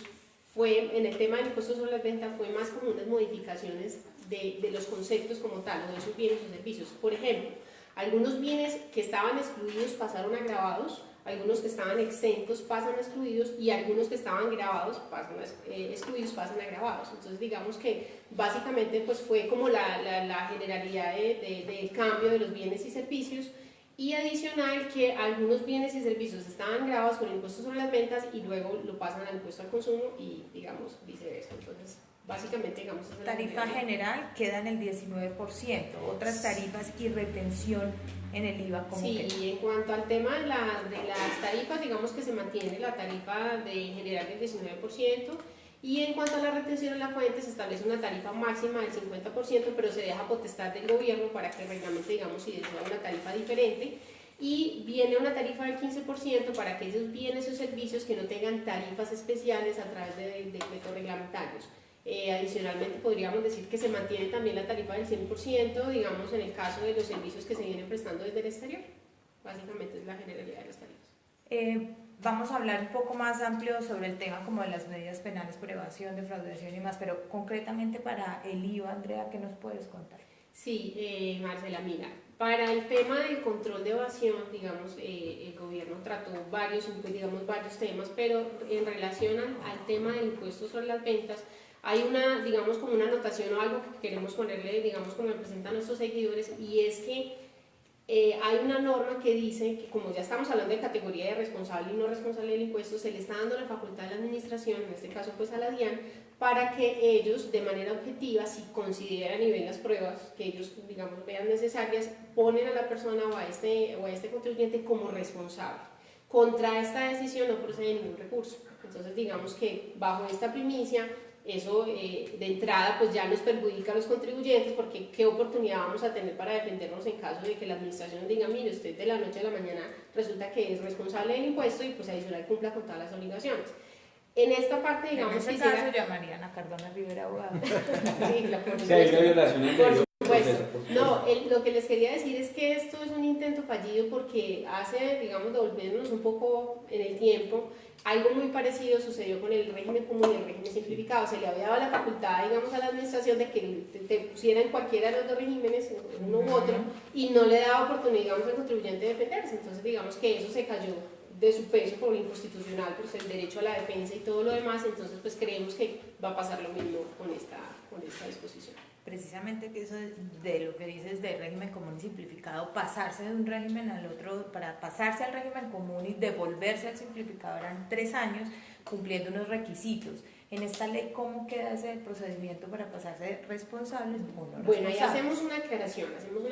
fue, en el tema del impuesto sobre las ventas, fue más como unas modificaciones de los conceptos como tal, o de esos bienes o servicios. Por ejemplo, algunos bienes que estaban excluidos pasaron a gravados, algunos que estaban exentos pasan a excluidos y algunos que estaban gravados excluidos pasan a gravados. Entonces digamos que básicamente pues fue como la generalidad del cambio de los bienes y servicios, y adicional que algunos bienes y servicios estaban gravados con el impuesto sobre las ventas y luego lo pasan al impuesto al consumo y digamos viceversa. Entonces básicamente digamos esa tarifa general queda en el 19%, otras tarifas y retención en el IVA como sí, y en cuanto al tema de las tarifas, digamos que se mantiene la tarifa de general del 19%, y en cuanto a la retención en la fuente se establece una tarifa máxima del 50%, pero se deja potestad del gobierno para que reglamente, digamos, si desea una tarifa diferente, y viene una tarifa del 15% para aquellos bienes o servicios que no tengan tarifas especiales a través de decretos reglamentarios. Adicionalmente podríamos decir que se mantiene también la tarifa del 100%, digamos, en el caso de los servicios que se vienen prestando desde el exterior. Básicamente es la generalidad de las tarifas. Vamos a hablar un poco más amplio sobre el tema como de las medidas penales por evasión, defraudación y más, pero concretamente para el IVA, Andrea, ¿qué nos puedes contar? Sí, Marcela, mira, para el tema del control de evasión, digamos, el gobierno trató varios temas, pero en relación al tema del impuesto sobre las ventas, hay una, digamos, como una anotación o algo que queremos ponerle, digamos, como representan nuestros seguidores, y es que hay una norma que dice que como ya estamos hablando de categoría de responsable y no responsable del impuesto, se le está dando la facultad a la administración, en este caso pues a la DIAN, para que ellos de manera objetiva, si consideran y ven las pruebas que ellos digamos vean necesarias, ponen a la persona o a este contribuyente como responsable. Contra esta decisión no procede ningún recurso. Entonces digamos que bajo esta primicia eso de entrada pues ya nos perjudica a los contribuyentes, porque qué oportunidad vamos a tener para defendernos en caso de que la administración nos diga, mire, usted de la noche a la mañana resulta que es responsable del impuesto y pues adicional cumpla con todas las obligaciones. En esta parte, digamos, en ese caso llamarían a Cardona Rivera abogado. Sí, claro, si hay una violación en por supuesto. No, lo que les quería decir es que esto es un intento fallido porque hace, digamos, devolviéndonos un poco en el tiempo, algo muy parecido sucedió con el régimen común y el régimen simplificado. Se le había dado la facultad, digamos, a la administración de que te pusiera en cualquiera de los dos regímenes, en uno u otro, y no le daba oportunidad, digamos, al contribuyente de defenderse. Entonces, digamos que eso se cayó de su peso por lo inconstitucional, pues el derecho a la defensa y todo lo demás. Entonces, pues creemos que va a pasar lo mismo con esta disposición. Precisamente que eso de lo que dices de régimen común y simplificado, pasarse de un régimen al otro, para pasarse al régimen común y devolverse al simplificado eran 3 años cumpliendo unos requisitos. En esta ley, ¿cómo queda ese procedimiento para pasarse responsables o no Bueno, ahí responsables? hacemos una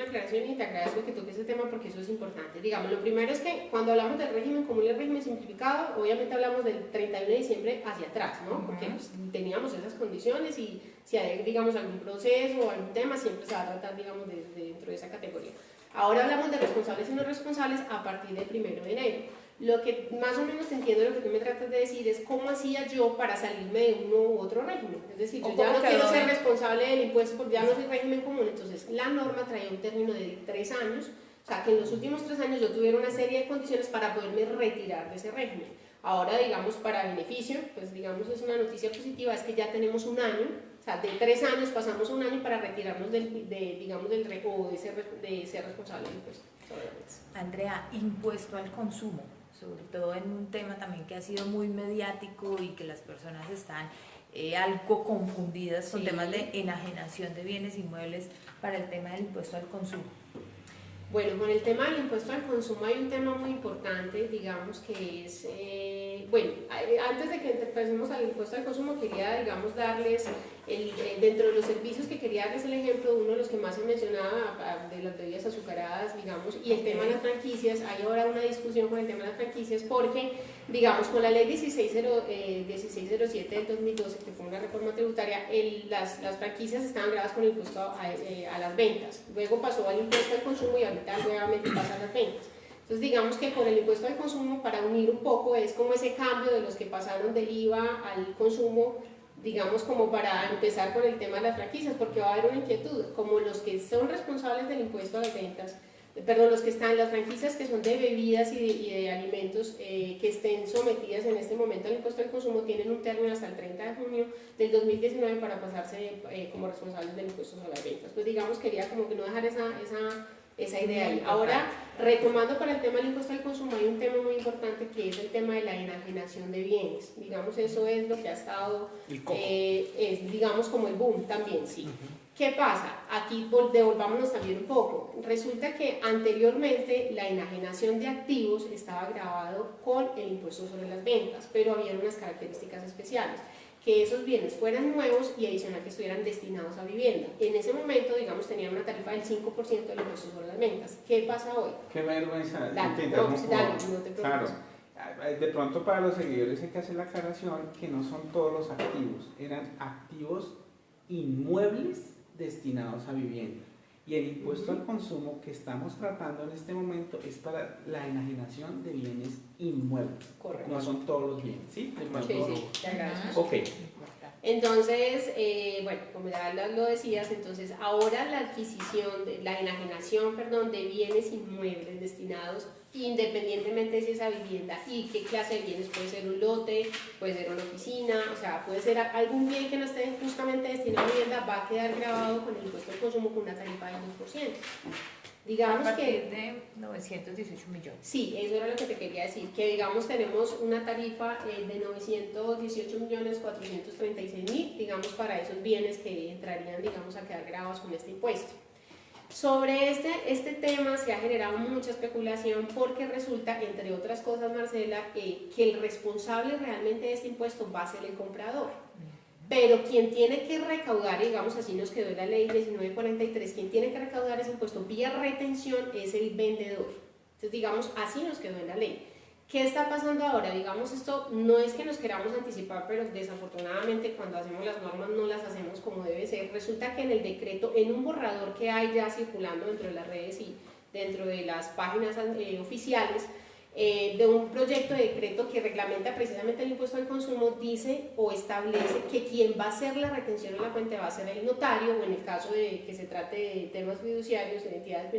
aclaración y te agradezco que toques ese tema porque eso es importante. Digamos, lo primero es que cuando hablamos del régimen común y el régimen simplificado, obviamente hablamos del 31 de diciembre hacia atrás, ¿no? Porque pues, teníamos esas condiciones y si hay, digamos, algún proceso o algún tema, siempre se va a tratar, digamos, dentro de esa categoría. Ahora hablamos de responsables y no responsables a partir del 1 de enero. Lo que más o menos entiendo, lo que tú me tratas de decir es cómo hacía yo para salirme de uno u otro régimen. Es decir, yo ya no quiero ser responsable del impuesto porque ya no soy régimen común. Entonces, la norma traía un término de 3 años, o sea, que en los últimos 3 años yo tuviera una serie de condiciones para poderme retirar de ese régimen. Ahora, digamos, para beneficio, pues digamos, es una noticia positiva, es que ya tenemos un año, o sea, de 3 años pasamos un año para retirarnos de ser responsable del impuesto. Andrea, impuesto al consumo, sobre todo en un tema también que ha sido muy mediático y que las personas están algo confundidas con temas de enajenación de bienes inmuebles para el tema del impuesto al consumo. Bueno, con el tema del impuesto al consumo hay un tema muy importante, digamos que es, antes de que empecemos al impuesto al consumo quería, digamos, darles, dentro de los servicios que quería darles el ejemplo, uno de los que más se mencionaba de las bebidas azucaradas, digamos, y el tema de las franquicias. Hay ahora una discusión con el tema de las franquicias porque, digamos, con la ley 1607 del 2012, que fue una reforma tributaria, las franquicias estaban grabadas con el impuesto a las ventas, luego pasó al impuesto al consumo y ahorita nuevamente pasa a las ventas. Entonces digamos que con el impuesto al consumo, para unir un poco, es como ese cambio de los que pasaron del IVA al consumo, digamos, como para empezar con el tema de las franquicias, porque va a haber una inquietud, como los que son responsables del impuesto a las ventas, perdón, los que están en las franquicias que son de bebidas y de alimentos que estén sometidas en este momento al impuesto al consumo, tienen un término hasta el 30 de junio del 2019 para pasarse como responsables del impuesto a las ventas. Pues digamos, quería como que no dejar esa idea ahí. Ahora, retomando para el tema del impuesto al consumo, hay un tema muy importante que es el tema de la enajenación de bienes. Digamos, eso es lo que ha estado, digamos, como el boom también, sí. ¿Qué pasa? Aquí devolvámonos también un poco. Resulta que anteriormente la enajenación de activos estaba grabado con el impuesto sobre las ventas, pero había unas características especiales, que esos bienes fueran nuevos y adicional que estuvieran destinados a vivienda. En ese momento, digamos, tenían una tarifa del 5% del impuesto sobre las ventas. ¿Qué pasa hoy? Qué vergüenza. Dale, no te preocupes. Claro. De pronto para los seguidores hay que hacer la aclaración que no son todos los activos, eran activos inmuebles destinados a vivienda. Y el impuesto al consumo que estamos tratando en este momento es para la enajenación de bienes inmuebles. Correcto. No son todos los bienes, ¿sí? Sí, te agradezco. Ok. Entonces, bueno, como ya lo decías, entonces ahora la adquisición, la enajenación, perdón, de bienes inmuebles destinados independientemente de si esa vivienda y qué clase de bienes, puede ser un lote, puede ser una oficina, o sea, puede ser algún bien que no esté justamente destinado a vivienda, va a quedar grabado con el impuesto al consumo con una tarifa del 2%. Digamos a partir que de 918 millones. Sí, eso era lo que te quería decir, que digamos tenemos una tarifa de 918.436.000, digamos, para esos bienes que entrarían, digamos, a quedar grabados con este impuesto. Sobre este tema se ha generado mucha especulación porque resulta, entre otras cosas, Marcela, que el responsable realmente de este impuesto va a ser el comprador. Pero quien tiene que recaudar, digamos, así nos quedó en la ley 1943, quien tiene que recaudar ese impuesto vía retención es el vendedor. Entonces, digamos, así nos quedó en la ley. ¿Qué está pasando ahora? Digamos, esto no es que nos queramos anticipar, pero desafortunadamente cuando hacemos las normas no las hacemos como debe ser. Resulta que en el decreto, en un borrador que hay ya circulando dentro de las redes y dentro de las páginas oficiales, de un proyecto de decreto que reglamenta precisamente el impuesto al consumo, dice o establece que quien va a hacer la retención en la fuente va a ser el notario, o en el caso de que se trate de temas fiduciarios, de entidades,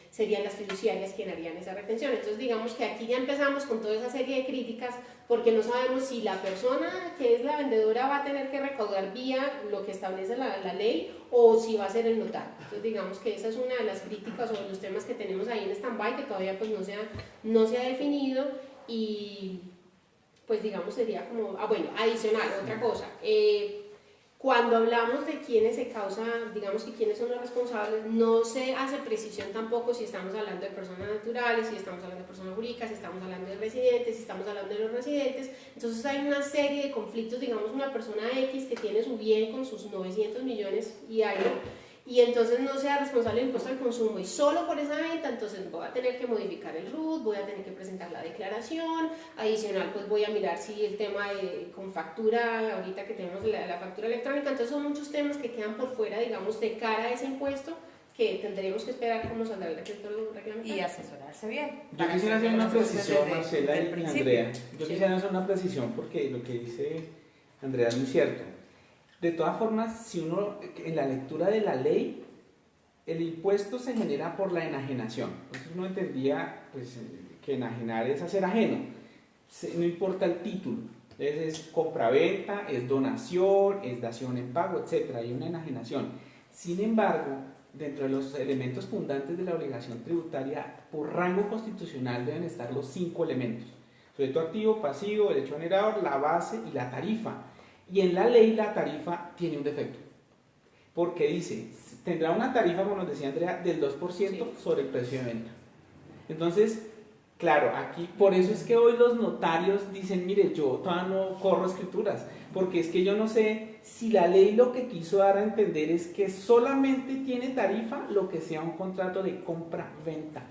serían las fiduciarias quienes harían esa retención. Entonces digamos que aquí ya empezamos con toda esa serie de críticas porque no sabemos si la persona que es la vendedora va a tener que recaudar vía lo que establece la ley o si va a ser el notario. Entonces digamos que esa es una de las críticas sobre los temas que tenemos ahí en stand-by, que todavía pues no se ha definido, y pues digamos sería como, bueno, adicional, otra cosa, Cuando hablamos de quiénes se causa, digamos que quiénes son los responsables, no se hace precisión tampoco si estamos hablando de personas naturales, si estamos hablando de personas jurídicas, si estamos hablando de residentes, si estamos hablando de los residentes. Entonces hay una serie de conflictos, digamos una persona X que tiene su bien con sus 900 millones y algo, y entonces no sea responsable del impuesto al consumo y solo por esa venta, entonces voy a tener que modificar el RUT, voy a tener que presentar la declaración, adicional pues voy a mirar si el tema con factura, ahorita que tenemos la factura electrónica, entonces son muchos temas que quedan por fuera, digamos, de cara a ese impuesto que tendremos que esperar cómo saldrá el decreto reglamentario. Y asesorarse bien. Yo quisiera hacer una precisión, Marcela y principio. Andrea. Yo quisiera hacer una precisión porque lo que dice Andrea es muy cierto. De todas formas, si uno, en la lectura de la ley, el impuesto se genera por la enajenación. Entonces uno entendía pues, que enajenar es hacer ajeno. No importa el título. Entonces es compraventa, es donación, es dación en pago, etc. Hay una enajenación. Sin embargo, dentro de los elementos fundantes de la obligación tributaria, por rango constitucional deben estar los 5 elementos. Sujeto activo, pasivo, derecho generador, la base y la tarifa. Y en la ley la tarifa tiene un defecto, porque dice, tendrá una tarifa, como nos decía Andrea, del 2% sobre el precio de venta. Entonces, claro, aquí, por eso es que hoy los notarios dicen, mire, yo todavía no corro escrituras, porque es que yo no sé si la ley lo que quiso dar a entender es que solamente tiene tarifa lo que sea un contrato de compra-venta.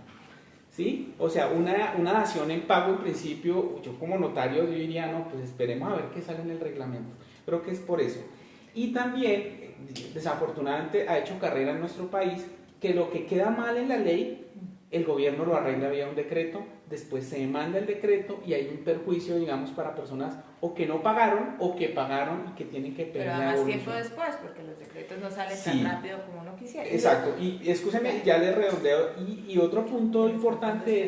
¿Sí? O sea, una dación en pago en principio, yo como notario yo diría, no, pues esperemos a ver qué sale en el reglamento. Creo que es por eso. Y también, desafortunadamente, ha hecho carrera en nuestro país que lo que queda mal en la ley, el gobierno lo arregla vía un decreto, después se demanda el decreto y hay un perjuicio, digamos, para personas o que no pagaron o que pagaron y que tienen que pedir la devolución. Pero además tiempo después, porque los decretos no salen tan rápido como uno quisiera. Exacto, y escúcheme, ya le redondeo, y otro punto importante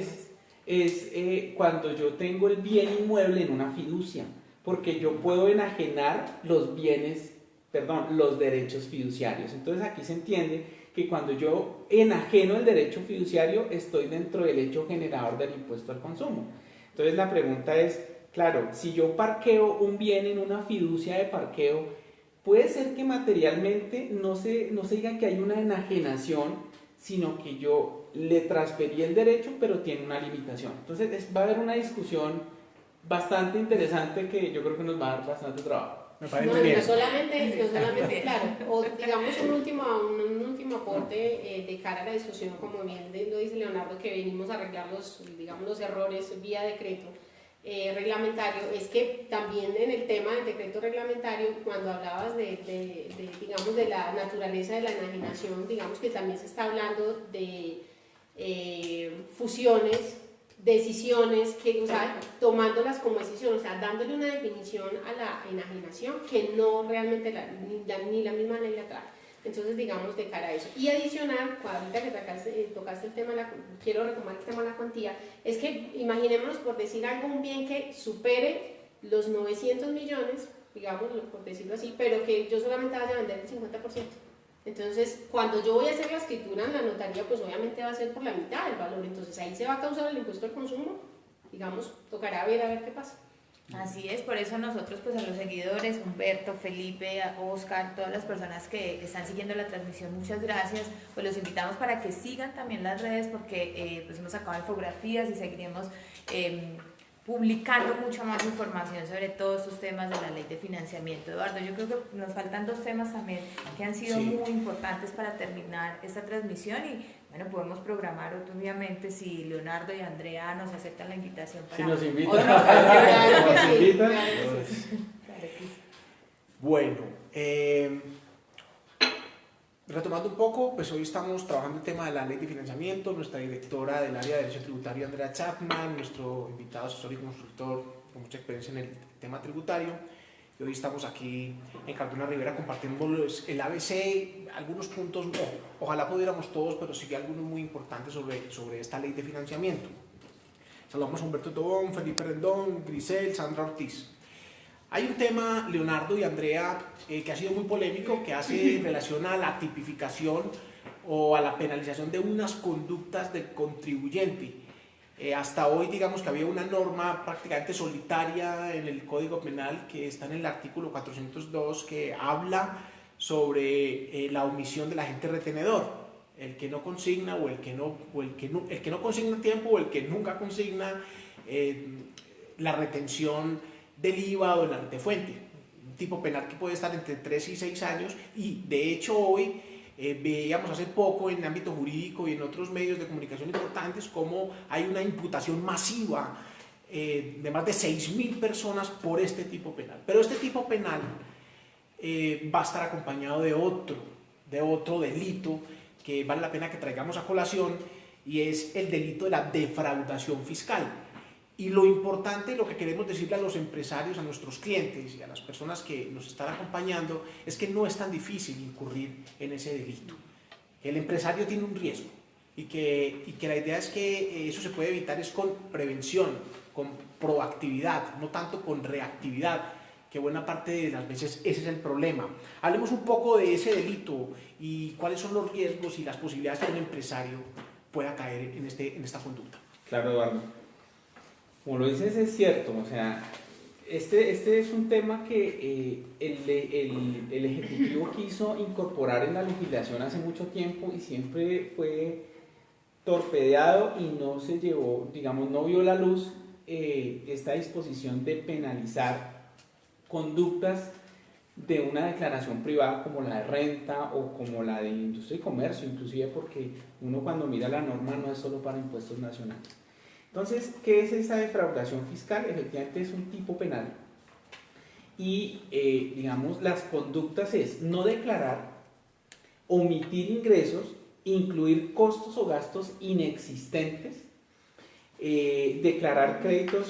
es cuando yo tengo el bien inmueble en una fiducia, porque yo puedo enajenar los bienes, perdón, los derechos fiduciarios. Entonces aquí se entiende que cuando yo enajeno el derecho fiduciario, estoy dentro del hecho generador del impuesto al consumo. Entonces la pregunta es, claro, si yo parqueo un bien en una fiducia de parqueo, puede ser que materialmente no se diga que hay una enajenación, sino que yo le transferí el derecho, pero tiene una limitación. Entonces va a haber una discusión bastante interesante que yo creo que nos va a dar bastante trabajo. Me parece muy bien. No solamente, claro, o digamos un último aporte de cara a la discusión, como bien lo dice Leonardo, que venimos a arreglar los errores vía decreto reglamentario, es que también en el tema del decreto reglamentario, cuando hablabas digamos, de la naturaleza de la enajenación, digamos que también se está hablando de fusiones, decisiones, o sea, tomándolas como decisión, o sea, dándole una definición a la enajenación que no realmente ni la misma ley la trae. Entonces, digamos, de cara a eso. Y adicional, ahorita que tocaste el tema, quiero retomar el tema de la cuantía, es que imaginémonos, por decir algo, un bien que supere los 900 millones, digamos, por decirlo así, pero que yo solamente vaya a vender el 50%. Entonces, cuando yo voy a hacer la escritura en la notaría, pues obviamente va a ser por la mitad del valor. Entonces, ahí se va a causar el impuesto al consumo. Digamos, tocará ver qué pasa. Así es, por eso nosotros, pues a los seguidores, Humberto, Felipe, Oscar, todas las personas que están siguiendo la transmisión, muchas gracias. Pues los invitamos para que sigan también las redes, porque pues hemos sacado infografías y seguiremos publicando mucha más información sobre todos estos temas de la ley de financiamiento. Eduardo, yo creo que nos faltan 2 temas también que han sido muy importantes para terminar esta transmisión y bueno, podemos programar obviamente si Leonardo y Andrea nos aceptan la invitación para si nos invitan. Nos invitan. Bueno, retomando un poco, pues hoy estamos trabajando el tema de la ley de financiamiento, nuestra directora del área de Derecho Tributario, Andrea Chapman, nuestro invitado asesor y consultor con mucha experiencia en el tema tributario. Y hoy estamos aquí en Cardona Rivera compartiendo el ABC, algunos puntos, ojalá pudiéramos todos, pero sí algunos muy importantes sobre esta ley de financiamiento. Saludamos a Humberto Tobón, Felipe Rendón, Grisel, Sandra Ortiz. Hay un tema, Leonardo y Andrea, que ha sido muy polémico, que hace relación a la tipificación o a la penalización de unas conductas del contribuyente. Hasta hoy, digamos que había una norma prácticamente solitaria en el Código Penal que está en el artículo 402 que habla sobre la omisión del agente retenedor, el que no consigna o el que no consigna a tiempo o el que nunca consigna la retención del IVA o de la retefuente. Un tipo penal que puede estar entre 3 y 6 años y de hecho hoy veíamos hace poco en el ámbito jurídico y en otros medios de comunicación importantes cómo hay una imputación masiva de más de 6.000 personas por este tipo penal. Pero este tipo penal va a estar acompañado de otro delito que vale la pena que traigamos a colación y es el delito de la defraudación fiscal. Y lo importante, lo que queremos decirle a los empresarios, a nuestros clientes y a las personas que nos están acompañando es que no es tan difícil incurrir en ese delito. El empresario tiene un riesgo y que la idea es que eso se puede evitar es con prevención, con proactividad, no tanto con reactividad, que buena parte de las veces ese es el problema. Hablemos un poco de ese delito y cuáles son los riesgos y las posibilidades que un empresario pueda caer en esta conducta. Claro, Eduardo. Como lo dices, es cierto, o sea, este es un tema que el Ejecutivo quiso incorporar en la legislación hace mucho tiempo y siempre fue torpedeado y no se llevó, digamos, no vio la luz esta disposición de penalizar conductas de una declaración privada como la de renta o como la de industria y comercio, inclusive porque uno cuando mira la norma no es solo para impuestos nacionales. Entonces, ¿qué es esa defraudación fiscal? Efectivamente es un tipo penal y, digamos, las conductas es no declarar, omitir ingresos, incluir costos o gastos inexistentes, declarar créditos,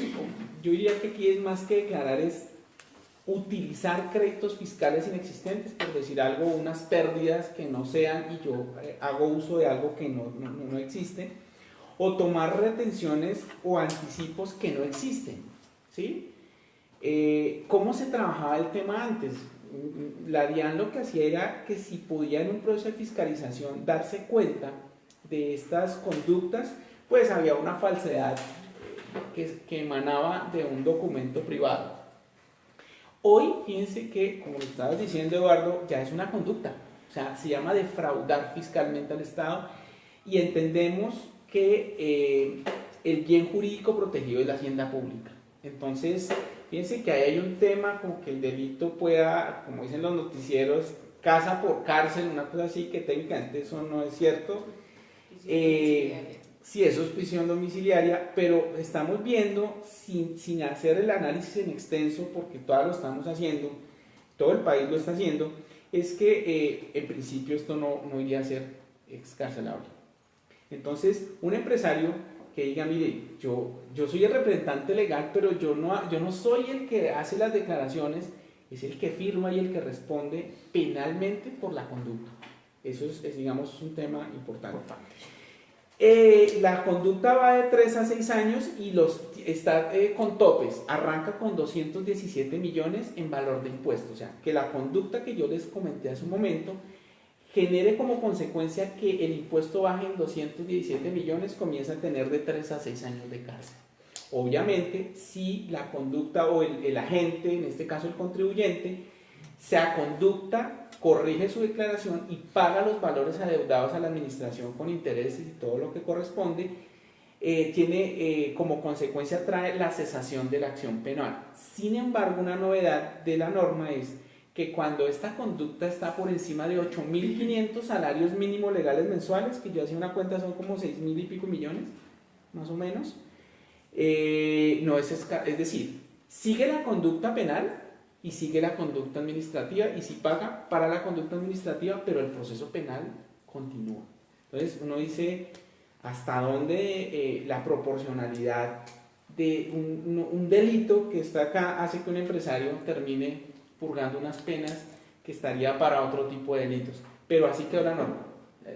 yo diría que aquí es más que declarar, es utilizar créditos fiscales inexistentes, por decir algo, unas pérdidas que no sean y yo hago uso de algo que no existe, o tomar retenciones o anticipos que no existen, ¿sí? ¿Cómo se trabajaba el tema antes? La DIAN lo que hacía era que si podía en un proceso de fiscalización darse cuenta de estas conductas, pues había una falsedad que emanaba de un documento privado. Hoy, fíjense que, como lo estabas diciendo, Eduardo, ya es una conducta, o sea, se llama defraudar fiscalmente al Estado y entendemos que el bien jurídico protegido es la hacienda pública. Entonces, fíjense que ahí hay un tema como que el delito pueda, como dicen los noticieros, casa por cárcel, una cosa así, que técnicamente eso no es cierto. Sí, eso es prisión domiciliaria, pero estamos viendo, sin hacer el análisis en extenso, porque todavía lo estamos haciendo, todo el país lo está haciendo, es que en principio esto no iría a ser excarcelable. Entonces, un empresario que diga, mire, yo soy el representante legal, pero yo no soy el que hace las declaraciones, es el que firma y el que responde penalmente por la conducta. Eso es digamos, un tema importante. La conducta va de 3 a 6 años y está con topes. Arranca con 217 millones en valor de impuestos. O sea, que la conducta que yo les comenté hace un momento genere como consecuencia que el impuesto baje en 217 millones, comienza a tener de 3 a 6 años de cárcel. Obviamente, si la conducta o el agente, en este caso el contribuyente, se conducta, corrige su declaración y paga los valores adeudados a la administración con intereses y todo lo que corresponde, tiene como consecuencia trae la cesación de la acción penal. Sin embargo, una novedad de la norma es que cuando esta conducta está por encima de 8.500 salarios mínimos legales mensuales, que yo hacía una cuenta, son como 6.000 y pico millones, más o menos, no es decir, sigue la conducta penal y sigue la conducta administrativa y sí paga para la conducta administrativa, pero el proceso penal continúa. Entonces uno dice hasta dónde la proporcionalidad de un delito que está acá hace que un empresario termine purgando unas penas que estaría para otro tipo de delitos. Pero así quedó la norma.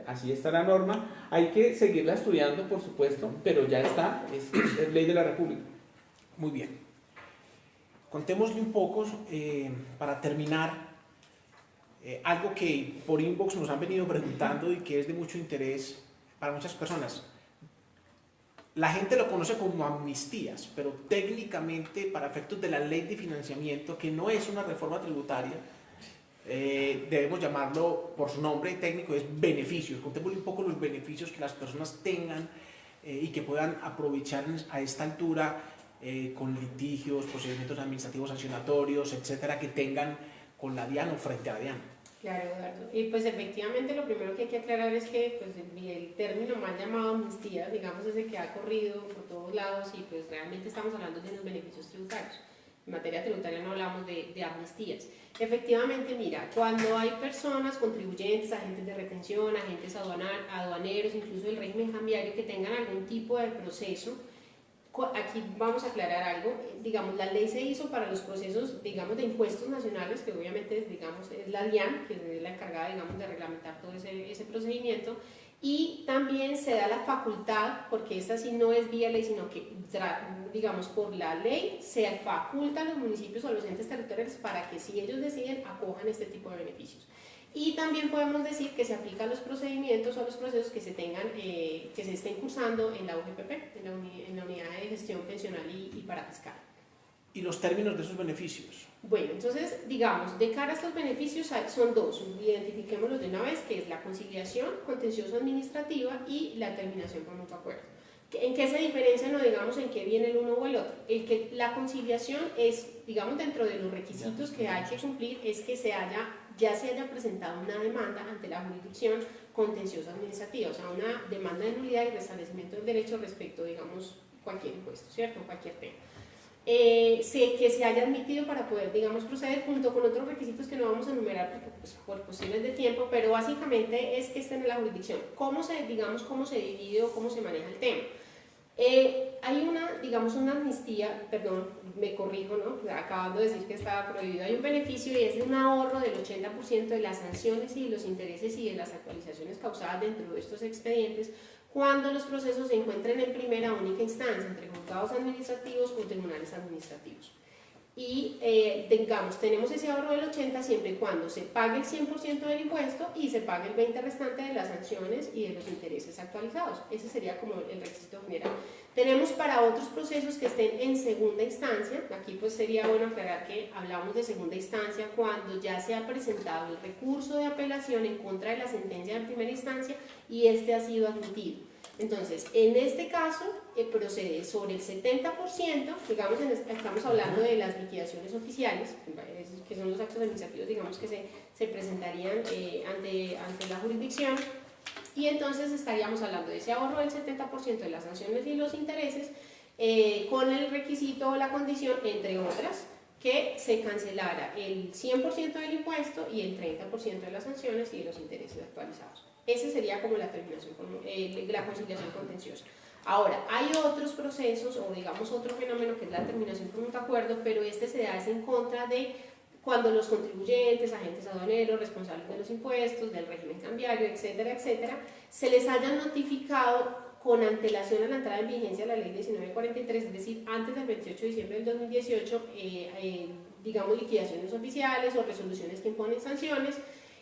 Así está la norma. Hay que seguirla estudiando, por supuesto, pero ya está, es ley de la República. Muy bien. Contémosle un poco, para terminar, algo que por inbox nos han venido preguntando y que es de mucho interés para muchas personas. la gente lo conoce como amnistías, pero técnicamente para efectos de la ley de financiamiento, que no es una reforma tributaria, debemos llamarlo por su nombre técnico, es beneficios. Contémosle un poco los beneficios que las personas tengan y que puedan aprovechar a esta altura con litigios, procedimientos administrativos sancionatorios, etcétera, que tengan con la DIAN o frente a la DIAN. Claro, Eduardo. Y pues efectivamente lo primero que hay que aclarar es que pues, el término mal llamado amnistía, digamos, es el que ha corrido por todos lados y pues realmente estamos hablando de unos beneficios tributarios. En materia tributaria no hablamos de amnistías. Efectivamente, mira, cuando hay personas, contribuyentes, agentes de retención, agentes aduaneros, incluso el régimen cambiario, que tengan algún tipo de proceso, aquí vamos a aclarar algo, digamos, la ley se hizo para los procesos, digamos, de impuestos nacionales, que obviamente, digamos, es la DIAN, que es la encargada, digamos, de reglamentar todo ese procedimiento, y también se da la facultad, porque esta sí no es vía ley, sino que, digamos, por la ley se faculta a los municipios o a los entes territoriales para que si ellos deciden acojan este tipo de beneficios. Y también podemos decir que se aplican los procedimientos o los procesos que se tengan, que se estén cursando en la UGPP, en la Unidad de Gestión Pensional y Parafiscal. ¿Y los términos de esos beneficios? Bueno, entonces, digamos, de cara a estos beneficios son dos, identifiquémoslos de una vez, que es la conciliación contencioso administrativa y la terminación por mutuo acuerdo. ¿En qué se diferencian o digamos en qué viene el uno o el otro? La conciliación es, digamos, dentro de los requisitos que hay que cumplir, es que ya se haya presentado una demanda ante la jurisdicción contencioso administrativa, o sea, una demanda de nulidad y restablecimiento del derecho respecto, digamos, cualquier impuesto, ¿cierto? Cualquier tema. Que se haya admitido para poder, digamos, proceder junto con otros requisitos que no vamos a enumerar porque, pues, por cuestiones de tiempo, pero básicamente es que estén en la jurisdicción. ¿Cómo se divide o cómo se maneja el tema? Hay una amnistía, perdón, me corrijo, ¿no? Acabando de decir que estaba prohibido. Hay un beneficio y es de un ahorro del 80% de las sanciones y de los intereses y de las actualizaciones causadas dentro de estos expedientes cuando los procesos se encuentren en primera o única instancia entre juzgados administrativos o tribunales administrativos. Y digamos, tenemos ese ahorro del 80% siempre y cuando se pague el 100% del impuesto y se pague el 20% restante de las sanciones y de los intereses actualizados. Ese sería como el requisito general. Tenemos para otros procesos que estén en segunda instancia, aquí pues sería bueno aclarar que hablamos de segunda instancia cuando ya se ha presentado el recurso de apelación en contra de la sentencia de primera instancia y este ha sido admitido. Entonces, en este caso, procede sobre el 70%, digamos, estamos hablando de las liquidaciones oficiales, que son los actos administrativos, digamos, que se presentarían ante la jurisdicción, y entonces estaríamos hablando de ese ahorro del 70% de las sanciones y los intereses, con el requisito o la condición, entre otras, que se cancelara el 100% del impuesto y el 30% de las sanciones y de los intereses actualizados. Ese sería como la terminación, la conciliación contenciosa. Ahora, hay otros procesos o digamos otro fenómeno que es la terminación por mutuo acuerdo, pero este se da en contra de cuando los contribuyentes, agentes aduaneros, responsables de los impuestos, del régimen cambiario, etcétera, etcétera, se les haya notificado con antelación a la entrada en vigencia de la ley 1943, es decir, antes del 28 de diciembre del 2018, digamos liquidaciones oficiales o resoluciones que imponen sanciones,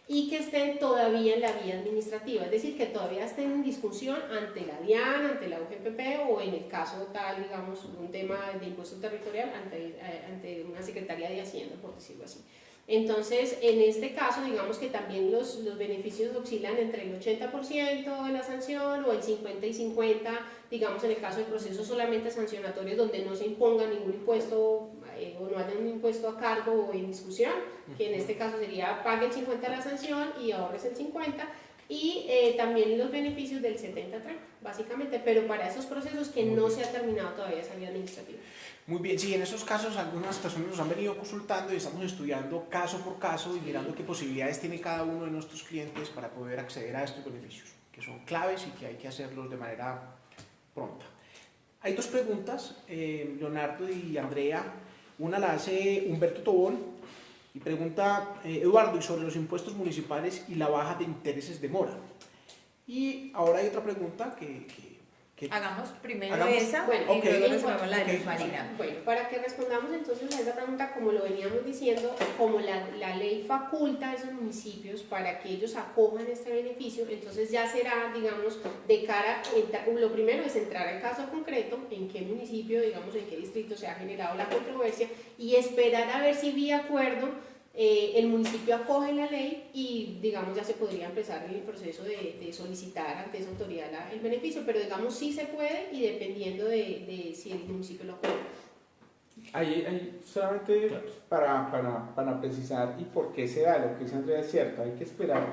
y que estén todavía en la vía administrativa, es decir, que todavía estén en discusión ante la DIAN, ante la UGPP o en el caso tal, digamos, un tema de impuesto territorial ante una Secretaría de Hacienda, por decirlo así. Entonces, en este caso, digamos que también los beneficios oscilan entre el 80% de la sanción o el 50 y 50, digamos, en el caso de procesos solamente sancionatorios donde no se imponga ningún impuesto o no haya un impuesto a cargo o en discusión, que en este caso sería pague el 50% de la sanción y ahorres el 50%, y también los beneficios del 70-30, básicamente, pero para esos procesos que no se ha terminado todavía esa vía administrativa. Muy bien, sí, en esos casos algunas personas nos han venido consultando y estamos estudiando caso por caso y mirando qué posibilidades tiene cada uno de nuestros clientes para poder acceder a estos beneficios, que son claves y que hay que hacerlos de manera pronta. Hay dos preguntas, Leonardo y Andrea. Una la hace Humberto Tobón y pregunta, Eduardo, y sobre los impuestos municipales y la baja de intereses de mora. Y ahora hay otra pregunta que Hagamos primero Hagamos, esa bueno, y luego ok, resolvemos la de ok. Luz Marina. Bueno, para que respondamos entonces a esa pregunta, como lo veníamos diciendo, como la ley faculta a esos municipios para que ellos acojan este beneficio, entonces ya será, digamos, de cara, lo primero es entrar al caso concreto, en qué municipio, digamos, en qué distrito se ha generado la controversia y esperar a ver si vía acuerdo el municipio acoge la ley y, digamos, ya se podría empezar el proceso de solicitar ante esa autoridad el beneficio, pero, digamos, sí se puede y dependiendo de si el municipio lo acoge. Ahí solamente para precisar y por qué se da, lo que dice Andrea es cierto, hay que esperar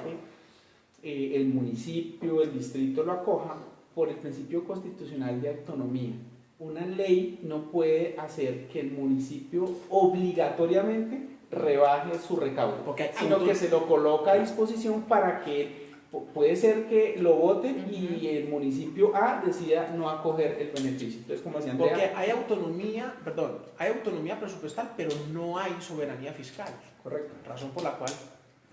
que el municipio, el distrito lo acoja por el principio constitucional de autonomía. Una ley no puede hacer que el municipio obligatoriamente rebaje su recaudo, sino que se lo coloca a disposición para que puede ser que lo voten y el municipio A decida no acoger el beneficio. Entonces, como decía Andrea, Porque hay autonomía presupuestal, pero no hay soberanía fiscal. correcto. Razón por la cual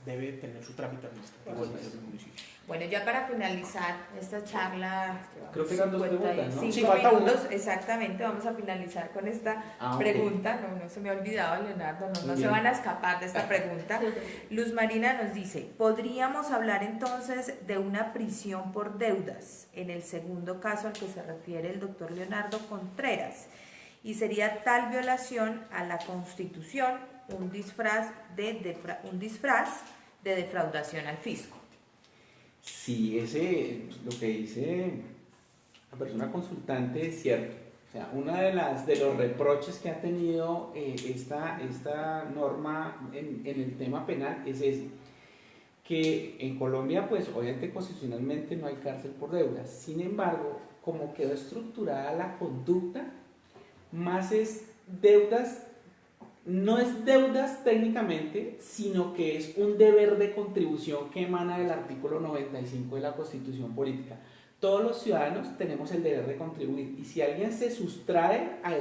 debe tener su trámite administrativo el municipio. Bueno, ya para finalizar esta charla, Creo que eran 2 preguntas, ¿no? Sí, falta minutos, exactamente, vamos a finalizar con esta pregunta. No se me ha olvidado, Leonardo, no se van a escapar de esta pregunta. Luz Marina nos dice, ¿podríamos hablar entonces de una prisión por deudas en el segundo caso al que se refiere el doctor Leonardo Contreras? Y sería tal violación a la Constitución un disfraz de defraudación al fisco. Sí, lo que dice la persona consultante es cierto. O sea, uno de los reproches que ha tenido esta norma en el tema penal es ese, que en Colombia, pues obviamente constitucionalmente no hay cárcel por deudas. Sin embargo, como quedó estructurada la conducta, más es deudas. No es deudas técnicamente, sino que es un deber de contribución que emana del artículo 95 de la Constitución Política. Todos los ciudadanos tenemos el deber de contribuir y si alguien se sustrae a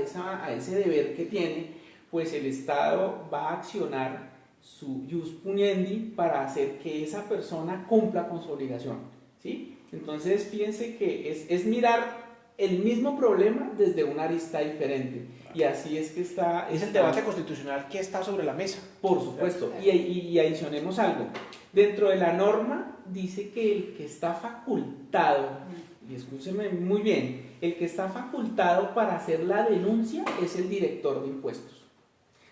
ese deber que tiene, pues el Estado va a accionar su ius puniendi para hacer que esa persona cumpla con su obligación, ¿sí? Entonces fíjense que es mirar el mismo problema desde una arista diferente. Y así es que está... Es el debate constitucional que está sobre la mesa. Por supuesto. Y adicionemos algo. Dentro de la norma dice que el que está facultado, y escúcheme muy bien, el que está facultado para hacer la denuncia es el director de impuestos.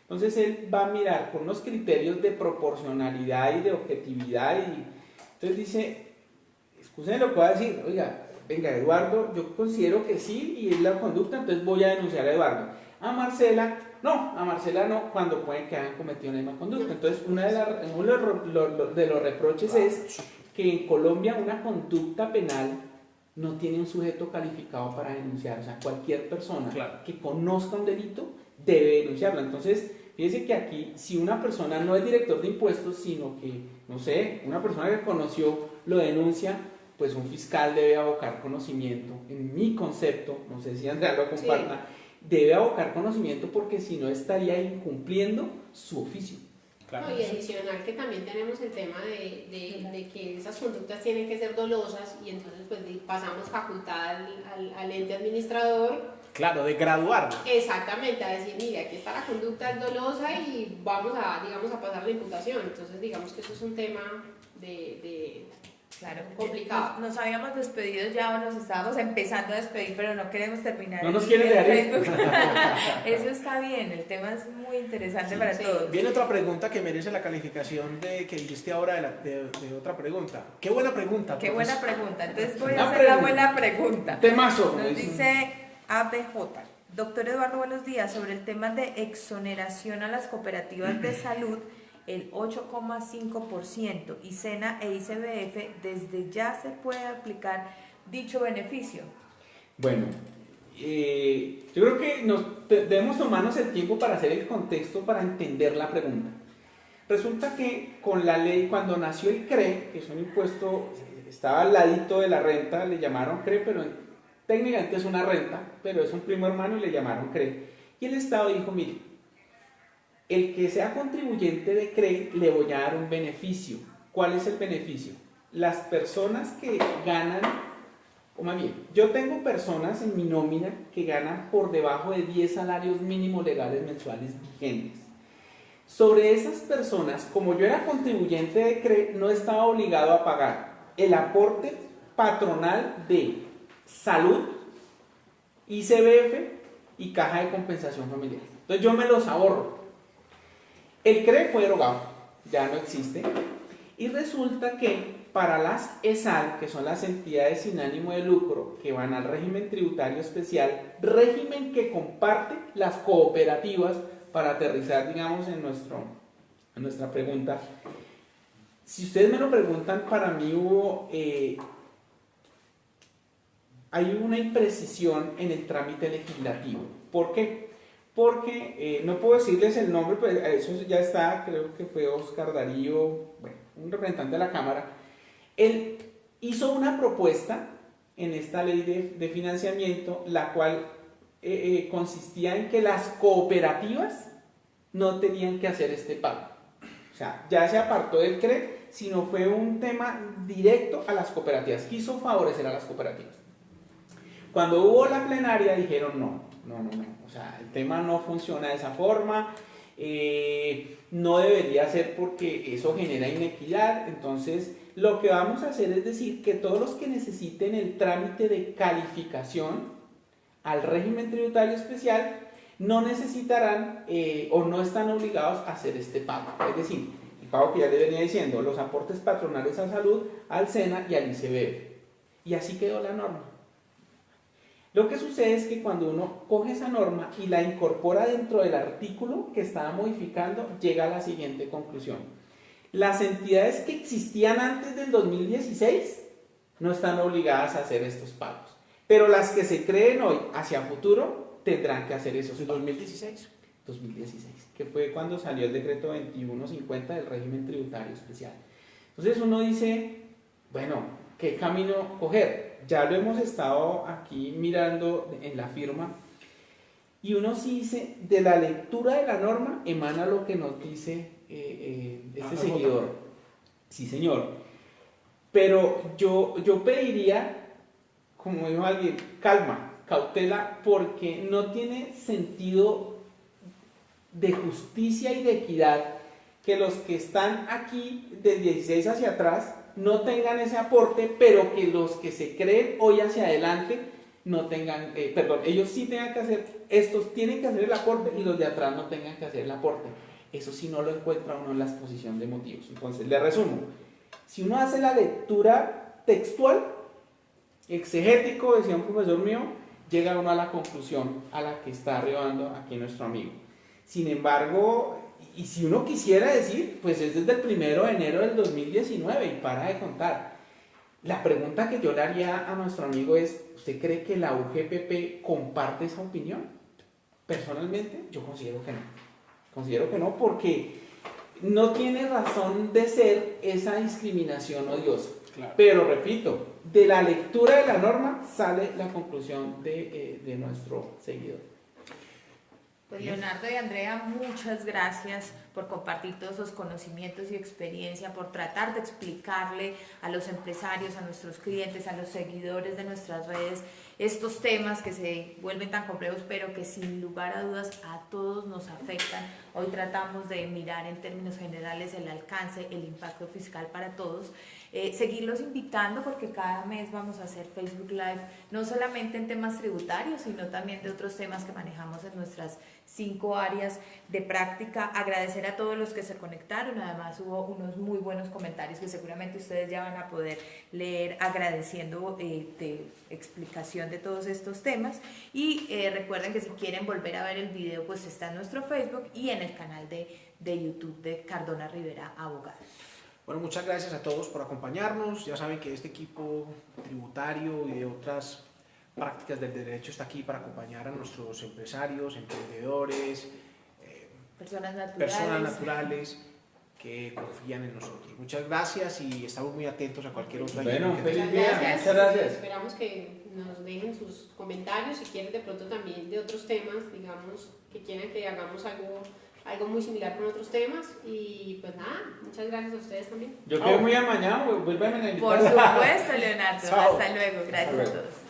Entonces él va a mirar con unos criterios de proporcionalidad y de objetividad. Entonces dice, escúcheme lo que va a decir, oiga, venga Eduardo, yo considero que sí y es la conducta, entonces voy a denunciar a Eduardo. A Marcela no, cuando pueden que hayan cometido la misma conducta. Entonces uno de los reproches es que en Colombia una conducta penal no tiene un sujeto calificado para denunciar. O sea, cualquier persona que conozca un delito debe denunciarlo. Entonces, fíjense que aquí, si una persona no es director de impuestos, sino que, no sé, una persona que conoció lo denuncia, pues un fiscal debe abocar conocimiento, en mi concepto, no sé si Andrea lo comparta, debe abocar conocimiento porque si no estaría incumpliendo su oficio. Claro. No, y adicional que también tenemos el tema de que esas conductas tienen que ser dolosas y entonces pues pasamos facultad al ente administrador. Claro, de graduarlo. Exactamente, a decir, mire, aquí está la conducta es dolosa y vamos a pasar la imputación. Entonces digamos que eso es un tema Claro, complicado. Nos habíamos despedido ya o nos estábamos empezando a despedir, pero no queremos terminar. No nos quieren dejar ir. Eso está bien, el tema es muy interesante para todos. Viene otra pregunta que merece la calificación que dijiste ahora de otra pregunta. Qué buena pregunta. Qué buena pregunta. Entonces voy a Una hacer la pregunta. buena pregunta. Temazo. Nos dice ABJ. Doctor Eduardo, buenos días. Sobre el tema de exoneración a las cooperativas de salud, el 8,5% y SENA e ICBF, ¿desde ya se puede aplicar dicho beneficio? Bueno, yo creo que debemos tomarnos el tiempo para hacer el contexto para entender la pregunta. Resulta que con la ley, cuando nació el CRE, que es un impuesto, estaba al ladito de la renta, le llamaron CRE, pero técnicamente es una renta, pero es un primo hermano y le llamaron CRE. Y el Estado dijo, mire, el que sea contribuyente de CRE le voy a dar un beneficio. ¿Cuál es el beneficio? Las personas que ganan o más bien, yo tengo personas en mi nómina que ganan por debajo de 10 salarios mínimos legales mensuales vigentes. Sobre esas personas, como yo era contribuyente de CRE, no estaba obligado a pagar el aporte patronal de salud, ICBF y caja de compensación familiar. Entonces yo me los ahorro. El CRE fue derogado, ya no existe. Y resulta que para las ESAL, que son las entidades sin ánimo de lucro, que van al régimen tributario especial, régimen que comparte las cooperativas, para aterrizar, digamos, en nuestra pregunta. Si ustedes me lo preguntan, para mí hay una imprecisión en el trámite legislativo. ¿Por qué? Porque no puedo decirles el nombre, pero eso ya está, creo que fue Oscar Darío, bueno, un representante de la Cámara. Él hizo una propuesta en esta ley de financiamiento, la cual consistía en que las cooperativas no tenían que hacer este pago. O sea, ya se apartó del CRE, sino fue un tema directo a las cooperativas. Quiso favorecer a las cooperativas. Cuando hubo la plenaria dijeron no. O sea, el tema no funciona de esa forma, no debería ser porque eso genera inequidad. Entonces, lo que vamos a hacer es decir que todos los que necesiten el trámite de calificación al régimen tributario especial no necesitarán o no están obligados a hacer este pago. Es decir, el pago que ya le venía diciendo, los aportes patronales a salud, al SENA y al ICBF. Y así quedó la norma. Lo que sucede es que cuando uno coge esa norma y la incorpora dentro del artículo que estaba modificando, llega a la siguiente conclusión. Las entidades que existían antes del 2016 no están obligadas a hacer estos pagos. Pero las que se creen hoy hacia futuro tendrán que hacer esos pagos. ¿2016? 2016, que fue cuando salió el decreto 2150 del régimen tributario especial. Entonces uno dice, bueno, ¿qué camino coger? Ya lo hemos estado aquí mirando en la firma y uno sí dice, de la lectura de la norma emana lo que nos dice este seguidor. Sí, señor. Pero yo pediría, como dijo alguien, calma, cautela, porque no tiene sentido de justicia y de equidad que los que están aquí del 16 hacia atrás no tengan ese aporte, pero que los que se creen hoy hacia adelante no tengan, ellos sí tengan que hacer, estos tienen que hacer el aporte y los de atrás no tengan que hacer el aporte. Eso sí no lo encuentra uno en la exposición de motivos. Entonces, le resumo. Si uno hace la lectura textual, exegético, decía un profesor mío, llega uno a la conclusión a la que está arribando aquí nuestro amigo. Sin embargo, y si uno quisiera decir, pues es desde el 1 de enero del 2019 y para de contar. La pregunta que yo le haría a nuestro amigo es, ¿usted cree que la UGPP comparte esa opinión? Personalmente, yo considero que no. Considero que no porque no tiene razón de ser esa discriminación odiosa. Claro. Pero repito, de la lectura de la norma sale la conclusión de nuestro seguidor. Pues Leonardo y Andrea, muchas gracias por compartir todos esos conocimientos y experiencia, por tratar de explicarle a los empresarios, a nuestros clientes, a los seguidores de nuestras redes, estos temas que se vuelven tan complejos, pero que sin lugar a dudas a todos nos afectan. Hoy tratamos de mirar en términos generales el alcance, el impacto fiscal para todos. Seguirlos invitando porque cada mes vamos a hacer Facebook Live, no solamente en temas tributarios, sino también de otros temas que manejamos en nuestras 5 áreas de práctica. Agradecer a todos los que se conectaron, además hubo unos muy buenos comentarios que seguramente ustedes ya van a poder leer agradeciendo de explicación de todos estos temas. Y recuerden que si quieren volver a ver el video, pues está en nuestro Facebook y en el canal de YouTube de Cardona Rivera Abogados. Bueno, muchas gracias a todos por acompañarnos. Ya saben que este equipo tributario y de otras prácticas del derecho está aquí para acompañar a nuestros empresarios, emprendedores, personas naturales que confían en nosotros. Muchas gracias y estamos muy atentos a cualquier otra ayuda. Bueno, feliz día. Muchas muchas gracias. Esperamos que nos dejen sus comentarios si quieren de pronto también de otros temas, digamos, que quieran que hagamos algo algo muy similar con otros temas. Y pues nada, muchas gracias a ustedes también. Yo quedo muy amañado, vuélveme a invitar. Por supuesto, Leonardo. Chao. Hasta luego. Gracias Hasta luego. a todos.